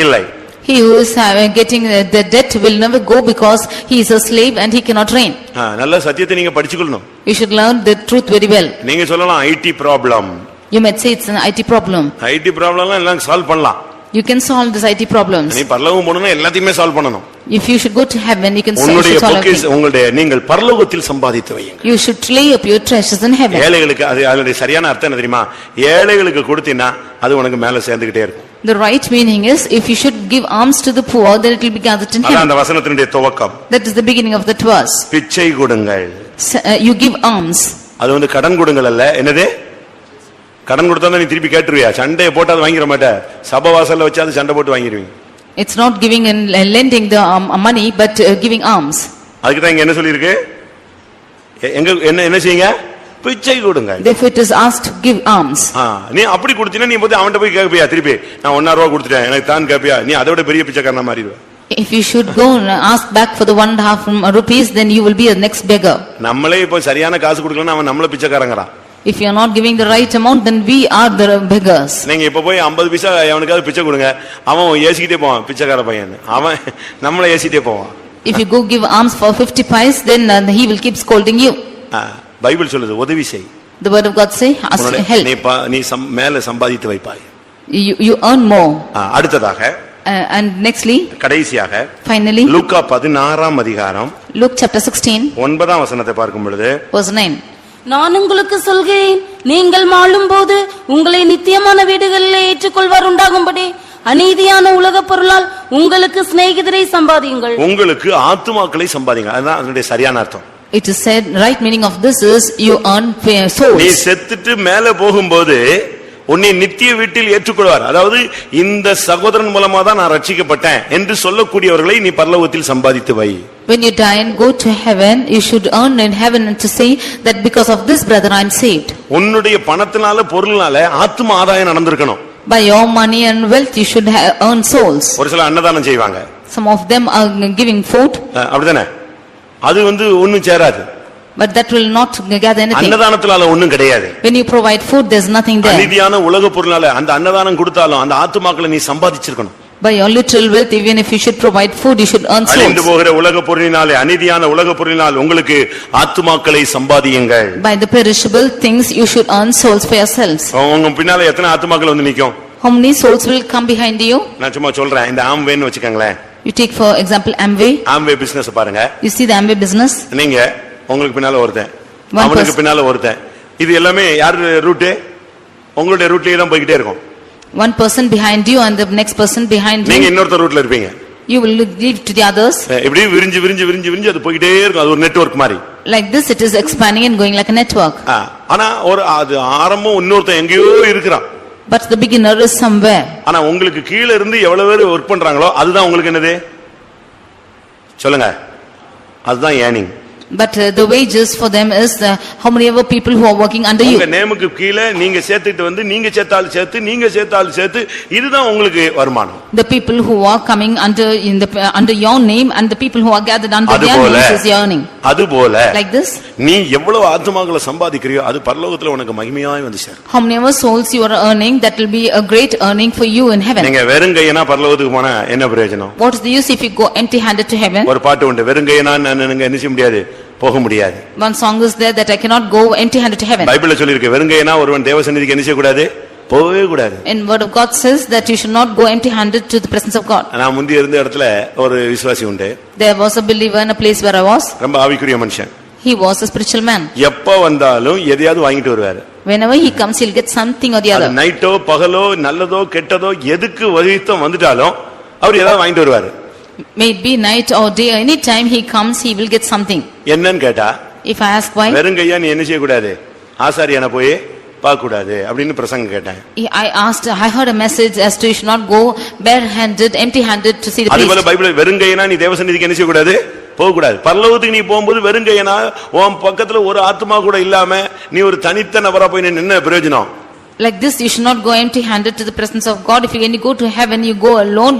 இல்லை. He who is getting the debt will never go because he is a slave and he cannot reign. நல்ல சத்தியத்தை நீங்க படிச்சுக்கணும். You should learn the truth very well. நீங்க சொல்லலாம் IT problem. You might say it's an IT problem. ஐடி ப்ராப்ளம்லாம் எல்லாம் சால்வ் பண்ணலாம். You can solve this IT problems. நீ பரலோகம் போணும்னா எல்லாத்தையுமே சால்வ் பண்ணணும். If you should go to heaven, you can solve everything. உங்களுடைய நீங்கள் பரலோகத்தில் சம்பாதித்து வையுங்கள். You should lay up your treasures in heaven. ஏழைகளுக்கு அதனுடைய சரியான அர்த்தம் என்ன தெரியுமா? ஏழைகளுக்கு கொடுத்தீனா அது உனக்கு மேல சேர்ந்துகிட்டே இருக்கும். The right meaning is if you should give alms to the poor, then it will be gathered in heaven. அதான் அந்த வசனத்தினுடைய துவக்கம். That is the beginning of that verse. பிச்சை கொடுங்கள். You give alms. அது கடன் கொடுங்கள் அல்ல. என்னது? கடன் கொடுத்தா நீ திருப்பி கேட்டுருவியா? சண்டையை போட்டு அது வாங்கிட மாட்ட. சபை வாசல்ல வச்சு அது சண்டை போட்டு வாங்கிடுவீங்க. It's not giving and lending the money but giving alms. அதுக்கு தான் இங்க என்ன சொல்லிருக்கு? எங்க என்ன செய்யுங்க? பிச்சை கொடுங்க. Therefore it is asked to give alms. நீ அப்படி கொடுத்தீனா நீ போய் அவன்கிட்ட போய் கேட்பியா? திருப்பி நான் 1.5 ரூபாய் கொடுத்துட்டேன் எனக்கு தான் கேட்பியா? நீ அதை விட பெரிய பிச்சைக்காரனா மாறிடுவ. If you should go and ask back for the 1.5 rupees, then you will be a next beggar. நம்மளே இப்போ சரியான காசு கொடுக்கலன்னா அவன் நம்மள பிச்சைக்காரங்கறான். If you are not giving the right amount, then we are the beggars. நீங்க இப்ப போய் 50 பைசா அவனுக்காவது பிச்சை கொடுங்க, அவன் ஏசிக்கிட்டே போவான் பிச்சைக்கார பையன். அவன் நம்மள ஏசிட்டே போவான். If you go give alms for 50 paise, then he will keep scolding you. Bible சொல்லுது உதவி செய். The word of God say, ask help. நீ மேல சம்பாதித்து வைப்பாய். You earn more. அடுத்ததாக and nextly, கடைசியாக finally, லூக்கா 16ஆம் அதிகாரம் Luke chapter 16 9ஆம் வசனத்தை பார்க்கும் பொழுது, verse 9. நான் உங்களுக்கு சொல்கிறேன், நீங்கள் மாளும்போது உங்களை நித்தியமான வீடுகளிலே ஏற்றுக்கொள்வார் உண்டாகும்படி அநீதியான உலகப் பொருளால் உங்களுக்கு சிநேகிதரை சம்பாதியுங்கள். உங்களுக்கு ஆத்துமாக்களை சம்பாதிங்க. அதுதான் அதனுடைய சரியான அர்த்தம். It is said, right meaning of this is you earn souls. நீ செத்துட்டு மேல போகும்போது உன்னை நித்திய வீட்டில் ஏற்றுக்கொள்வார். அதாவது இந்த சகோதரன் மூலமா தான் நான் ரட்சிக்கப்பட்டேன் என்று சொல்லக்கூடியவர்களை நீ பரலோகத்தில் சம்பாதித்து வை. When you die and go to heaven, you should earn in heaven to say that because of this brother I am saved. உன்னுடைய பணத்தினால பொருள்னால ஆத்தும ஆதாயம் நடந்திருக்கணும். By your money and wealth you should earn souls. ஒரு சில அன்னதானம் செய்வாங்க. Some of them are giving food. அப்படிதானே? அது ஒண்ணும் சேராது. But that will not gather anything. அன்னதானத்தினால ஒண்ணும் கிடையாது. When you provide food, there is nothing there. அநீதியான உலக பொருளால அந்த அன்னதானம் கொடுத்தாலும் அந்த ஆத்துமாக்களை நீ சம்பாதிச்சிருக்கணும். By your literal wealth, even if you should provide food, you should earn souls. அழிந்து போகிற உலக பொருளினாலே அநீதியான உலக பொருளினால் உங்களுக்கு ஆத்துமாக்களை சம்பாதியுங்கள். By the perishable things, you should earn souls for yourselves. உங்க பின்னால எத்தனை ஆத்துமாக்கள் வந்து நிக்கும்? How many souls will come behind you? நான் சும்மா சொல்றேன். இந்த ஆம்வேன்னு வச்சுக்கங்களேன். You take for example Amway. Amway business பாருங்க. You see the Amway business. நீங்க உங்களுக்கு பின்னால ஒருத்தன், அவனுக்கு பின்னால ஒருத்தன், இது எல்லாமே யார் ரூட்? உங்களுடைய ரூட்லயே தான் போயிட்டே இருக்கும். One person behind you and the next person behind you. நீங்க இன்னொரு ரூட்ல இருப்பீங்க. You will give to the others. இப்படி விரிஞ்சு அது போயிட்டே இருக்கும். அது ஒரு நெட்வொர்க் மாதிரி. Like this it is expanding and going like a network. ஆனா அது ஆரம்பம் இன்னொருத்தன் எங்கேயோ இருக்கிறான். But the beginner is somewhere. ஆனா உங்களுக்கு கீழ இருந்து எவ்வளவு பேர் வர்க் பண்றாங்களோ அதுதான் உங்களுக்கு என்னது? சொல்லுங்க. அதுதான் earning. But the wages for them is how many ever people who are working under you. உங்க நேமுக்கு கீழ நீங்க சேர்த்துட்டு வந்து நீங்க சேர்த்தால் சேர்த்து இதுதான் உங்களுக்கு வருமானம். The people who are coming under your name and the people who are gathered under their names is earning. அதுபோல Like this. நீ எவ்வளவு ஆத்துமாக்களை சம்பாதிக்கிறியோ அது பரலோகத்துல உனக்கு மகிமையாய் வந்து சேரும். How many ever souls you are earning, that will be a great earning for you in heaven. நீங்க வெறுங்கையனா பரலோகத்துக்கு போனா என்ன பிரயோஜனம்? What is the use if you go empty handed to heaven? ஒரு பாட்டு உண்டு, வெறுங்கையனா நீங்க என்ன செய்ய முடியாது, போக முடியாது. One song is there that I cannot go empty handed to heaven. பைபிள்ல சொல்லி இருக்கு, வெறுங்கையனா ஒருவன் தேவசந்நிதிக்கு என்ன செய்ய கூடாது, போகவே கூடாது. And word of God says that you should not go empty handed to the presence of God. நான் முந்தி இருந்த இடத்துல ஒரு விசுவாசி உண்டு. There was a believer in a place where I was. ரொம்ப ஆவிக்குரிய மனுஷன். He was a spiritual man. எப்ப வந்தாலும் எதையாவது வாங்கிட்டு வருவாரு. Whenever he comes, he'll get something or the other. நைட்டோ பகலோ நல்லதோ கெட்டதோ எதுக்கு வகித்தம் வந்துட்டாலும் அவர் ஏதாவது வாங்கிட்டு வருவாரு. May it be night or day, any time he comes, he will get something. என்னன்னு கேட்டா, If I ask why, வெறுங்கையா நீ என்ன செய்ய கூடாது, ஆசாரியனை போய் பார்க்க கூடாது அப்படின்னு பிரசங்கம் கேட்டேன். I heard a message as to you should not go barehanded, empty-handed to see the priest. அதுபோல பைபிள் வெறுங்கையனா நீ தேவசந்நிதிக்கு என்ன செய்ய கூடாது, போக கூடாது. பரலோகத்துக்கு நீ போகும்போது வெறுங்கையனா உன் பக்கத்துல ஒரு ஆத்மா கூட இல்லாம நீ ஒரு தனித்த நபரா போய் நின்ன பிரயோஜனம்? Like this, you should not go empty-handed to the presence of God. If you go to heaven, you go alone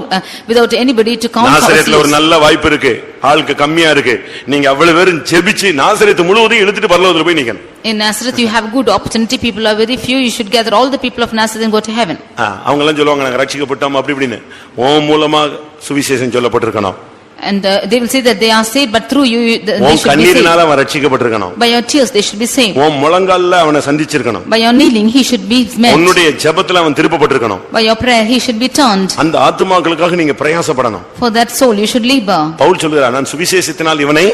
without anybody to count. நாசரேத்துல ஒரு நல்ல வாய்ப்பு இருக்கு, ஆளுக்கு கம்மியா இருக்கு. நீங்க அவ்வளவு பேரும் ஜெபிச்சு நாசரேத்து முழுவதையும் இழுத்துட்டு பரலோகத்துல போய் நிக்கணும். In Nazareth you have good opportunity, people are very few. You should gather all the people of Nazareth and go to heaven. அவங்க எல்லாம் சொல்லுவாங்க, நாங்க ரட்சிக்கப்பட்டோம் அப்படி இப்படின்னு. உன் மூலமா சுவிசேஷம் சொல்லப்பட்டிருக்கணும். And they will say that they are saved, but through you they உன் should be கண்ணீரினால saved. அவன் ரட்சிக்கப்பட்டிருக்கணும். By your tears they should be saved. உன் முழங்கால்ல அவனை சந்திச்சிருக்கணும். By your kneeling he should be met. உன்னுடைய ஜெபத்துல அவன் திருப்பப்பட்டிருக்கணும். By your prayer he should be turned. அந்த ஆத்துமாக்களுக்காக நீங்க பிரயாசப்படணும். For that soul you should labor. Pavul சொல்கிறார், நான் சுவிசேஷத்தினால் இவனை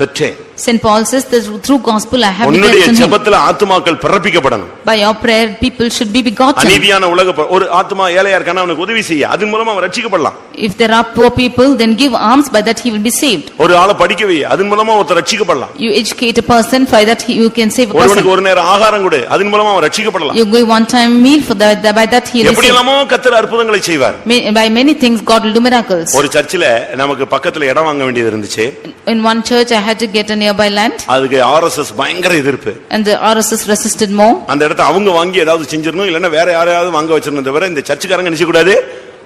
பெற்றேன். St. Paul says that through gospel I have உன்னுடைய begotten him. ஜெபத்துல ஆத்துமாக்கள் பிறப்பிக்கப்படணும். By your prayer people should be begotten. அநீதியான ஒரு ஆத்துமா ஏழையா இருக்கானா அவனுக்கு உதவி செய்ய, அதன் மூலமா அவன் ரட்சிக்கப்படலாம். If there are poor people, then give alms, by that he will be saved. ஒரு ஆளை படிக்க வை, அதன் மூலமா ஒருத்தர் ரட்சிக்கப்படலாம். You educate a person, by that you can save a person. ஒருவனுக்கு ஒரு நேரம் ஆகாரம் கொடு, அதன் மூலமா அவன் ரட்சிக்கப்படலாம். You give one time meal for that, by that he will எப்படி save. எல்லாமோ கர்த்தர் அற்புதங்களை செய்வார். By many things God will do miracles. ஒரு சர்ச்சில நமக்கு பக்கத்துல இடம் வாங்க வேண்டியது இருந்துச்சு. In one church I had to get a nearby land. அதுக்கு RSS பயங்கர எதிர்ப்பு. And the RSS resisted more. அந்த இடத்தை அவங்க வாங்கி ஏதாவது செஞ்சிரணும், இல்லன்னா வேற யாரையாவது வாங்க வச்சிரணும், தவிர இந்த சர்ச்சுக்காரங்க நினைச்சு கூடாது,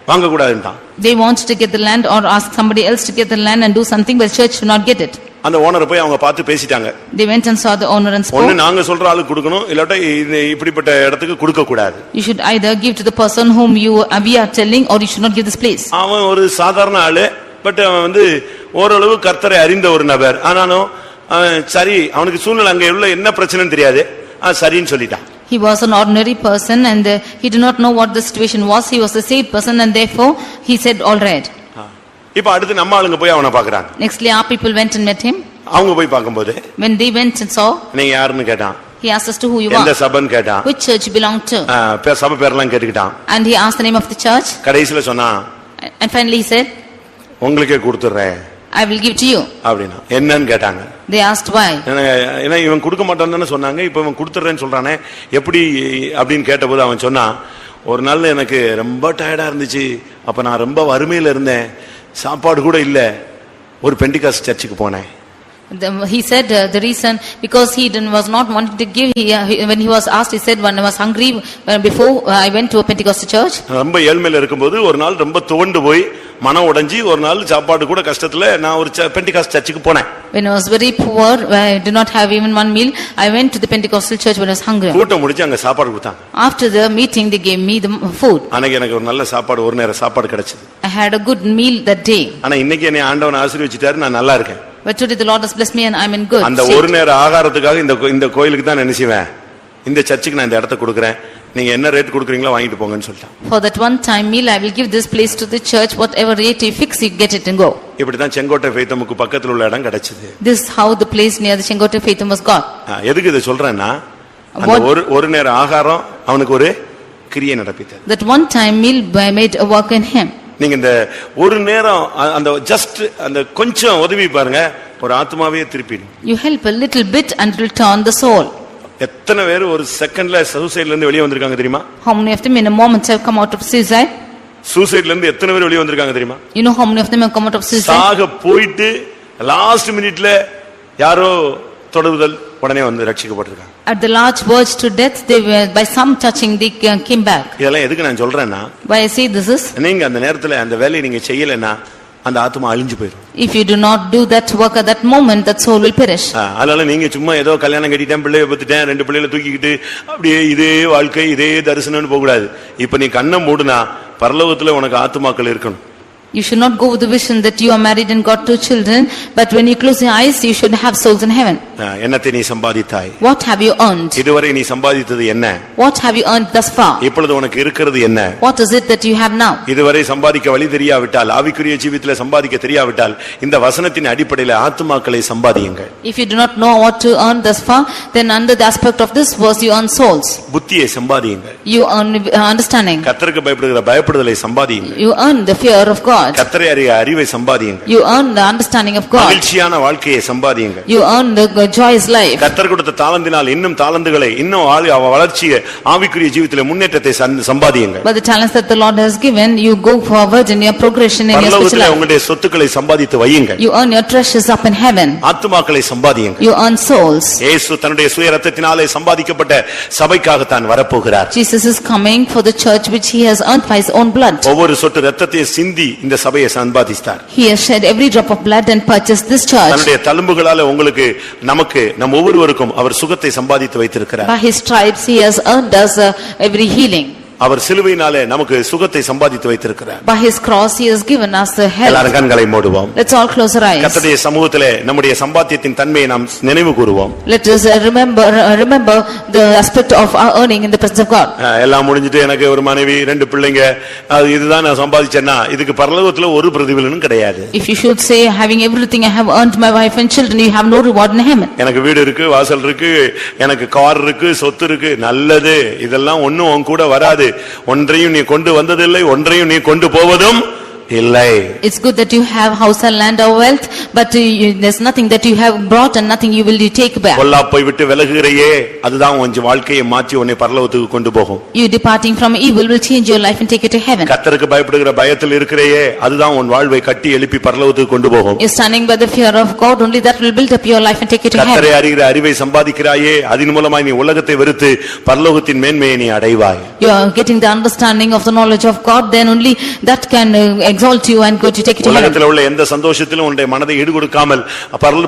வாங்க கூடாதுன்றான். They wanted to get the land or ask somebody else to get the land and do something, but the church should not get it. அந்த ஓனரை போய் அவங்க பார்த்து பேசிட்டாங்க. They went and saw the owner and spoke. ஒண்ணு நாங்க சொல்ற ஆளுக்கு கொடுக்கணும், இல்லாட்ட இப்படிப்பட்ட இடத்துக்கு கொடுக்க கூடாது. You should either give to the person whom we are telling, or you should not give this place. அவன் ஒரு சாதாரண ஆளு, பட் அவன் ஓரளவு கர்த்தரை அறிந்த ஒரு நபர். ஆனாலும் சரி, அவனுக்கு சூழ்நிலை அங்க உள்ள என்ன பிரச்சனைன்னு தெரியாது, சரின்னு சொல்லிட்டான். He was an ordinary person and he did not know what the situation was. He was a saved person and therefore he said all right. இப்ப அடுத்து நம்ம ஆளுங்க போய் அவனை பாக்குறாங்க. Nextly our people went and met him. அவங்க போய் பாக்கும்போது when they went and saw, நீங்க யாருன்னு கேட்டான். He asked us to who you are. எந்த சபைன்னு கேட்டான். Which church you belong to. சபை பேர்லாம் கேட்டுக்கிட்டான். And he asked the name of the church. கடைசில சொன்னான், and finally he said, உங்களுக்கே கொடுத்துறேன், I will give to you. அப்படினா என்னன்னு கேட்டாங்க. They asked why. ஏன்னா இவன் கொடுக்க மாட்டான்னு சொன்னாங்க, இப்ப இவன் கொடுத்துறேன்னு சொல்றானே எப்படி அப்படின்னு கேட்டபோது அவன் சொன்னான், ஒரு நாள் எனக்கு ரொம்ப டயர்டா இருந்துச்சு, அப்ப நான் ரொம்ப வறுமையில இருந்தேன், சாப்பாடு கூட இல்ல, ஒரு பெண்டிகாஸ்ட் சர்ச்சுக்கு போனேன். He said the reason because he was not wanting to give, when he was asked he said, when I was hungry before I went to a Pentecostal church. ரொம்ப ஏழ்மையில இருக்கும்போது ஒரு நாள் ரொம்ப துவண்டு போய் மனம் உடைஞ்சி ஒரு நாள் சாப்பாடு கூட கஷ்டத்துல நான் ஒரு பெண்டிகாஸ்ட் சர்ச்சுக்கு போனேன். When I was very poor, I did not have even one meal, I went to the Pentecostal church when I was hungry. கூட்டம் முடிஞ்சு அங்க சாப்பாடு கொடுத்தாங்க. After the meeting they gave me the food. அன்னைக்கு எனக்கு ஒரு நல்ல சாப்பாடு, ஒரு நேர சாப்பாடு கிடைச்சது. I had a good meal that day. ஆனா இன்னைக்கு என்னை ஆண்டவன் ஆசீர்வதிச்சிட்டாரு, நான் நல்லா இருக்கேன். But today the Lord has blessed me and I am in good. அந்த ஒரு நேர ஆகாரத்துக்காக இந்த கோயிலுக்கு தான் நினைச்சுவேன், இந்த சர்ச்சுக்கு நான் இந்த இடத்தை கொடுக்கிறேன், நீங்க என்ன ரேட் கொடுக்குறீங்களோ வாங்கிட்டு போங்கன்னு சொல்லிட்டான். For that one time meal I will give this place to the church, whatever rate you fix you get it and go. இப்படி தான் செங்கோட்டை ஃபெய்தமுக்கு பக்கத்துல உள்ள இடம் கிடைச்சது. This is how the place near the Chengote Faitham was got. எதுக்கு இத சொல்றேன்னா, அந்த ஒரு நேர ஆகாரம் அவனுக்கு ஒரு கிரியை நடப்பித்தது. That one time meal made a work in him. நீங்க இந்த ஒரு நேரம் அந்த ஜஸ்ட் அந்த கொஞ்சம் உதவி பாருங்க, ஒரு ஆத்மாவே திருப்பிடும். You help a little bit and it will turn the soul. எத்தனை பேர் ஒரு செகண்ட்ல சூசைட்ல இருந்து வெளிய வந்திருக்காங்க தெரியுமா? How many of them in a moment have come out of suicide? சூசைட்ல இருந்து எத்தனை பேர் வெளிய வந்திருக்காங்க தெரியுமா? You know how many of them have come out of suicide? சாக போயிட்டு லாஸ்ட் மினிட்ல யாரோ தொடுதல் உடனே வந்து ரட்சிக்கப்பட்டிருக்காங்க. At the large verge to death, they were, by some touching, they came back. இதெல்லாம் எதுக்கு நான் சொல்றேன்னா, Why I say this is, நீங்க அந்த நேரத்துல அந்த வேலையை நீங்க செய்யலைன்னா அந்த ஆத்மா அழிஞ்சு போயிடும். if you do not do that work at that moment, that soul will perish. அதனால நீங்க சும்மா ஏதோ கல்யாணம் கட்டிட்டேன், பிள்ளைய பத்துட்டேன், 2 பிள்ளைகளை தூக்கிக்கிட்டு அப்படியே இதே வாழ்க்கை இதே தரிசனம்னு போக கூடாது. இப்ப நீ கண்ணை மூடுனா பரலோகத்துல உனக்கு ஆத்துமாக்கள் இருக்கணும். You should not go with the vision that you are married and got 2 children, but when you close your eyes, you should have souls in heaven. என்னத்தை நீ சம்பாதித்தாய்? What have you earned? இதுவரை நீ சம்பாதித்தது என்ன? What have you earned thus far? இப்பொழுது உனக்கு இருக்கிறது என்ன? What is it that you have now? இதுவரை சம்பாதிக்க வழி தெரியாவிட்டால், ஆவிக்குரிய ஜீவிதத்திலே சம்பாதிக்க தெரியாவிட்டால், இந்த வசனத்தின் அடிப்படையில் ஆத்துமாக்களை சம்பாதியுங்கள். If you do not know what to earn thus far, then under the aspect of this verse you earn souls. புத்தியை சம்பாதியுங்கள். You earn understanding. கர்த்தருக்கு பயப்படுதலை சம்பாதியுங்கள். You earn the fear of God. கர்த்தரை அறிய அறிவை சம்பாதியுங்கள். You earn the understanding of God. மகிழ்ச்சியான வாழ்க்கையை சம்பாதியுங்கள். You earn the joyous life. கர்த்தர் கொடுத்த தாளந்தினால் இன்னும் தாளந்துகளை இன்னும் வளர்ச்சியை ஆவிக்குரிய ஜீவிதத்திலே முன்னேற்றத்தை சம்பாதியுங்கள். By the talents that the Lord has given, you go forward in your progression in your spiritual life. உங்களுடைய சொத்துக்களை சம்பாதித்து வையுங்கள். You earn your treasures up in heaven. ஆத்துமாக்களை சம்பாதியுங்கள். You earn souls. இயேசு தன்னுடைய சுய இரத்தத்தினாலே சம்பாதிக்கப்பட்ட சபைக்காக தான் வரப்போகிறார். Jesus is coming for the church which he has earned by his own blood. ஒவ்வொரு சொட்டு இரத்தத்தையும் சிந்தி இந்த சபையை சம்பாதித்தார். He has shed every drop of blood and purchased this church. தன்னுடைய தழும்புகளால உங்களுக்கு நமக்கு நம் ஒவ்வொருவருக்கும் அவர் சுகத்தை சம்பாதித்து வைத்திருக்கிறார். By his stripes he has earned us every healing. அவர் சிலுவையினாலே நமக்கு சுகத்தை சம்பாதித்து வைத்திருக்கிறார். By his cross he has given us the health. எல்லாரும் கண்களை மூடுவோம். Let's all close our eyes. கர்த்தருடைய சமூகத்திலே நம்முடைய சம்பாத்தியத்தின் தன்மையை நாம் நினைவு கூறுவோம். Let us remember the aspect of our earning in the presence of God. எல்லாம் முடிஞ்சிட்டு எனக்கு ஒரு மனைவி 2 பிள்ளைங்க அது இதுதான் நான் சம்பாதிச்சேன்னா இதுக்கு பரலோகத்துல ஒரு பிரதிபலனும் கிடையாது. If you should say having everything I have earned my wife and children, you have no reward in heaven. எனக்கு வீடு இருக்கு, வாசல் இருக்கு, எனக்கு கார் இருக்கு, சொத்து இருக்கு, நல்லது. இதெல்லாம் ஒண்ணும் உன் கூட வராது. ஒன்றையும் நீ கொண்டு வந்ததில்லை, ஒன்றையும் நீ கொண்டு போவதும் இல்லை. It's good that you have house and land or wealth, but there's nothing that you have brought and nothing you will take back. பொல்லாப்பை விட்டு விலகுகிறையே, அதுதான் உன் வாழ்க்கையை மாற்றி உன்னை பரலோகத்துக்கு கொண்டு போகும். You departing from evil will change your life and take you to heaven. கர்த்தருக்கு பயப்படுகிற பயத்தில் இருக்கிறையே, அதுதான் உன் வாழ்வை கட்டி எழுப்பி பரலோகத்துக்கு கொண்டு போகும். You're standing by the fear of God, only that will build up your life and take you to heaven. கர்த்தரை அறிகிற அறிவை சம்பாதிக்கிறாயே, அதன் மூலமாய் நீ உலகத்தை வெறுத்து பரலோகத்தின் மேன்மையை நீ அடைவாய். You are getting the understanding of the knowledge of God, then only that can exalt you and go to take you to heaven. உலகத்தில் உள்ள எந்த சந்தோஷத்திலும் உன்னுடைய மனதை ஈடுகொடுக்காமல்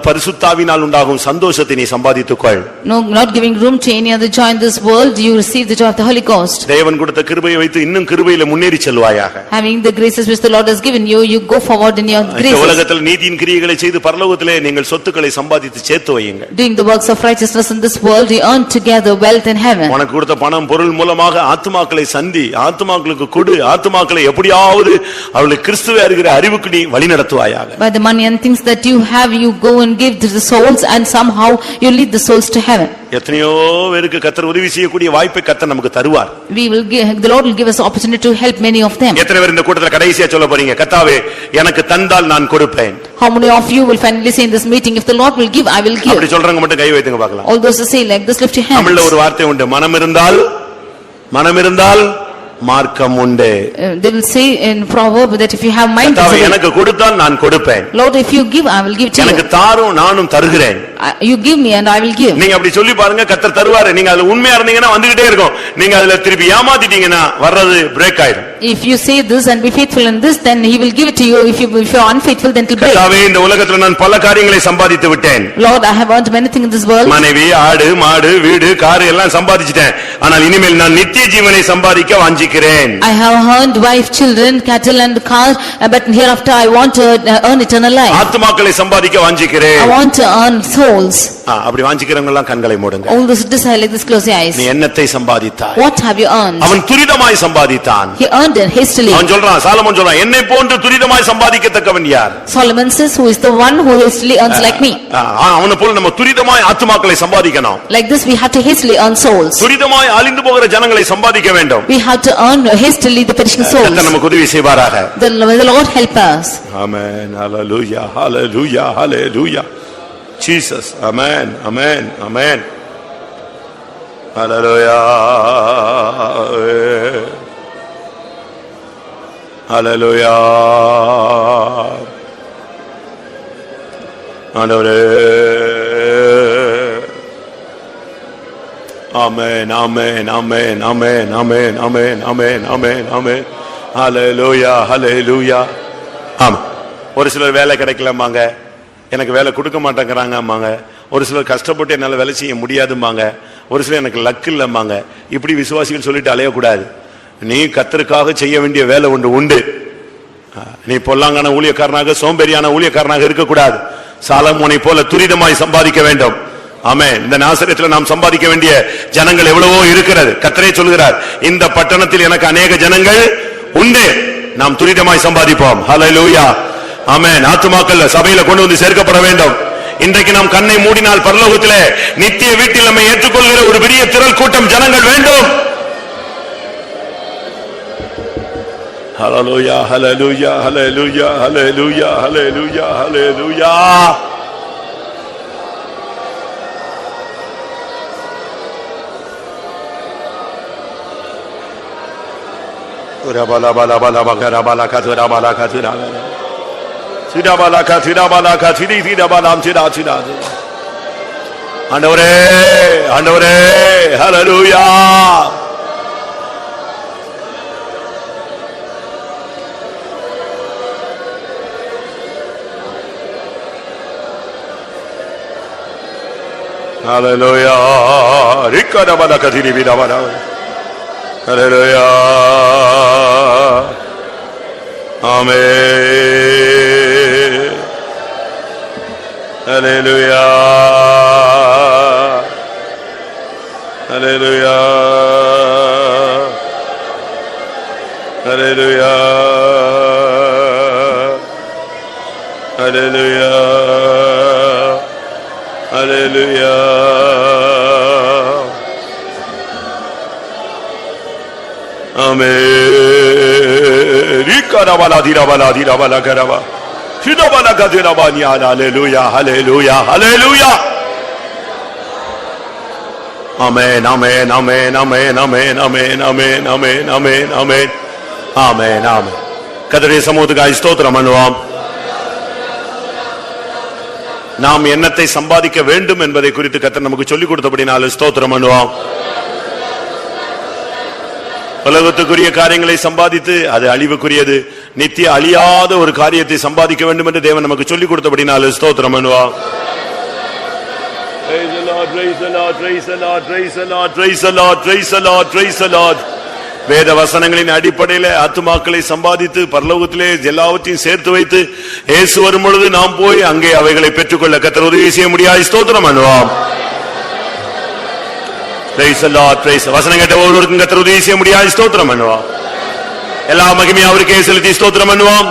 பரிசுத்தாவினால் உண்டாகும் சந்தோஷத்தை நீ சம்பாதித்துக்கொள். No, not giving room to any other joy in this world, you receive the joy of the Holy Ghost. தேவன் கொடுத்த கிருபையை வைத்து இன்னும் கிருபையிலே முன்னேறி செல்வாயாக. Having the graces which the Lord has given you, you go forward in your graces. உலகத்தில் நீதியின் கிரியைகளை செய்து பரலோகத்திலே நீங்கள் சொத்துக்களை சம்பாதித்து சேர்த்து வையுங்கள். Doing the works of righteousness in this world, you earn together wealth in heaven. உனக்கு கொடுத்த பணம் பொருள் மூலமாக ஆத்துமாக்களை சந்தி, ஆத்துமாக்களுக்கு கொடு, ஆத்துமாக்களை எப்படியாவது அவளுக்கு கிறிஸ்துவை அறிகிற அறிவுக்கு நீ வழி நடத்துவாயாக. By the money and things that you have, you go and give to the souls, and somehow you lead the souls to heaven. எத்தனையோ பேருக்கு கர்த்தர் உதவி செய்யக்கூடிய வாய்ப்பை கர்த்தர் நமக்கு தருவார். The Lord will give us opportunity to help many of them. எத்தனை பேர் இந்த கூட்டத்துல கடைசியா சொல்ல போறீங்க, கர்த்தாவே எனக்கு தந்தால் நான் கொடுப்பேன்? How many of you will finally say in this meeting, if the Lord will give, I will give? அப்படி சொல்றவங்க மட்டும் கை வைத்துங்க பார்க்கலாம். All those who say like this, lift your hands. தமிழ்ல ஒரு வார்த்தை உண்டு, மனம் இருந்தால் மார்க்கம் உண்டு. They will say in proverb that if you have mind, எனக்கு கொடுத்தால் நான் கொடுப்பேன். Lord, if you give, I will give to you. எனக்கு தாரும் நானும் தருகிறேன். You give me and I will give. நீங்க அப்படி சொல்லி பாருங்க, கர்த்தர் தருவாரு. நீங்க அதுல உண்மையா இருந்தீங்கன்னா வந்துகிட்டே இருக்கும். நீங்க அதுல திருப்பி ஏமாத்திட்டீங்கன்னா வர்றது பிரேக் ஆயிடும். If you say this and be faithful in this, then he will give it to you. If you are unfaithful, then it will break. கர்த்தாவே இந்த உலகத்துல நான் பல காரியங்களை சம்பாதித்து விட்டேன். Lord, I have earned many things in this world. மனைவி, ஆடு, மாடு, வீடு, கார் எல்லாம் சம்பாதிச்சிட்டேன். ஆனால் இனிமேல் நான் நித்திய ஜீவனை சம்பாதிக்க வாஞ்சிக்கிறேன். I have earned wife, children, cattle and car, but hereafter I want to earn eternal life. ஆத்துமாக்களை சம்பாதிக்க வாஞ்சிக்கிறேன். I want to earn souls. அப்படி வாஞ்சிக்கிறவங்க எல்லாம் கண்களை மூடுங்க. All those desire like this, close your eyes. நீ என்னத்தை சம்பாதித்தாய்? What have you earned? அவன் துரிதமாய் சம்பாதித்தான். He earned it hastily. அவன் சொல்றான், சாலமோன் சொல்றான், என்னை போன்று துரிதமாய் சம்பாதிக்கத்தக்கவன் யார்? Solomon says, who is the one who hastily earns like me? அவனை போல நம்ம துரிதமாய் ஆத்துமாக்களை சம்பாதிக்கணும். Like this we have to hastily earn souls. துரிதமாய் அழிந்து போகிற ஜனங்களை சம்பாதிக்க வேண்டும். We have to earn hastily the perishing souls. கர்த்தர் நமக்கு உதவி செய்வாராக. The Lord help us. Amen. Hallelujah. Hallelujah. Hallelujah. Jesus. Amen. Amen. Amen. Hallelujah. Hallelujah. Hallelujah. ஆமென் ஆமென் ஆமென் ஆமென் ஆமென் ஆமென் ஆமென் ஆமென் ஆமென் ஹல்லேலூயா ஹல்லேலூயா. ஆமா, ஒரு சிலர் வேலை கிடைக்கலமாங்க, எனக்கு வேலை கொடுக்க மாட்டேங்கிறாங்கம்மாங்க. ஒரு சிலர் கஷ்டப்பட்டு என்னால வேலை செய்ய முடியாதும்பாங்க. ஒரு சிலர் எனக்கு லக்கு இல்லம்பாங்க. இப்படி விசுவாசிகள் சொல்லிட்டு அலையக்கூடாது. நீ கர்த்தருக்காக செய்ய வேண்டிய வேலை ஒன்று உண்டு. நீ பொல்லாங்கான ஊழியக்காரனாக சோம்பேறியான ஊழியக்காரனாக இருக்கக்கூடாது. சாலமோனை போல துரிதமாய் சம்பாதிக்க வேண்டும். ஆமென். இந்த நாசரேத்துல நாம் சம்பாதிக்க வேண்டிய ஜனங்கள் எவ்வளவோ இருக்கிறது. கர்த்தரே சொல்கிறார், இந்த பட்டணத்தில் எனக்கு அநேக ஜனங்கள் உண்டு, நாம் துரிதமாய் சம்பாதிப்போம். ஹல்லேலூயா. ஆமென். ஆத்துமாக்கள் சபையில கொண்டு வந்து சேர்க்கப்பட வேண்டும். இன்றைக்கு நாம் கண்ணை மூடினால் பரலோகத்திலே நித்திய வீட்டில் நம்மை ஏற்றுக்கொள்கிற ஒரு பெரிய திரள் கூட்டம் ஜனங்கள் வேண்டும். ஹல்லேலூயா ஹல்லேலூயா ஹல்லேலூயா ஹல்லேலூயா ஹல்லேலூயா ஹல்லேலூயா. ஆண்டவரே ஆண்டவரே ஹல்லேலூயா. ஹல்லேலூயா. ரிக்கடபலகதிரி விடவர. ஹல்லேலூயா. ஆமென். ஹல்லேலூயா. ஹல்லேலூயா. ஹல்லேலூயா. ஹல்லேலூயா. ஹல்லேலூயா. ஆமென். ரிக்கரபல திரபல திரபல கரப சிதபல கதிரபானியா. ஹல்லேலூயா ஹல்லேலூயா ஹல்லேலூயா. ஆமென் ஆமென் ஆமென் ஆமென் ஆமென் ஆமென் ஆமென் ஆமென் ஆமென் ஆமென் ஆமென் ஆமென். கர்த்தருடைய சமூகத்துக்காக ஸ்தோத்திரம் பண்ணுவோம். நாம் என்னத்தை சம்பாதிக்க வேண்டும் என்பதை குறித்து கர்த்தர் நமக்கு சொல்லிக் கொடுத்தபடினால ஸ்தோத்திரம் பண்ணுவோம். உலகத்துக்குரிய காரியங்களை சம்பாதித்து அது அழிவுக்குரியது. நித்திய அழியாத ஒரு காரியத்தை சம்பாதிக்க வேண்டும் என்று தேவன் நமக்கு சொல்லிக் கொடுத்தபடினால ஸ்தோத்திரம் பண்ணுவோம். Praise the Lord, praise the Lord, praise the Lord, praise the Lord, praise the Lord, praise the Lord, praise the Lord. வேத வசனங்களின் அடிப்படையில ஆத்துமாக்களை சம்பாதித்து பரலோகத்திலே எல்லாவற்றையும் சேர்த்து வைத்து இயேசு வரும் பொழுது நாம் போய் அங்கே அவைகளை பெற்றுக்கொள்ள கர்த்தர் உதவி செய்ய முடியாது. ஸ்தோத்திரம் பண்ணுவோம். Praise the Lord, praise. வசனம் கேட்ட ஒருவருக்கும் கர்த்தர் உதவி செய்ய முடியாது. ஸ்தோத்திரம் பண்ணுவோம். எல்லா மகிமையும் அவருக்கே செலுத்தி ஸ்தோத்திரம் பண்ணுவோம்.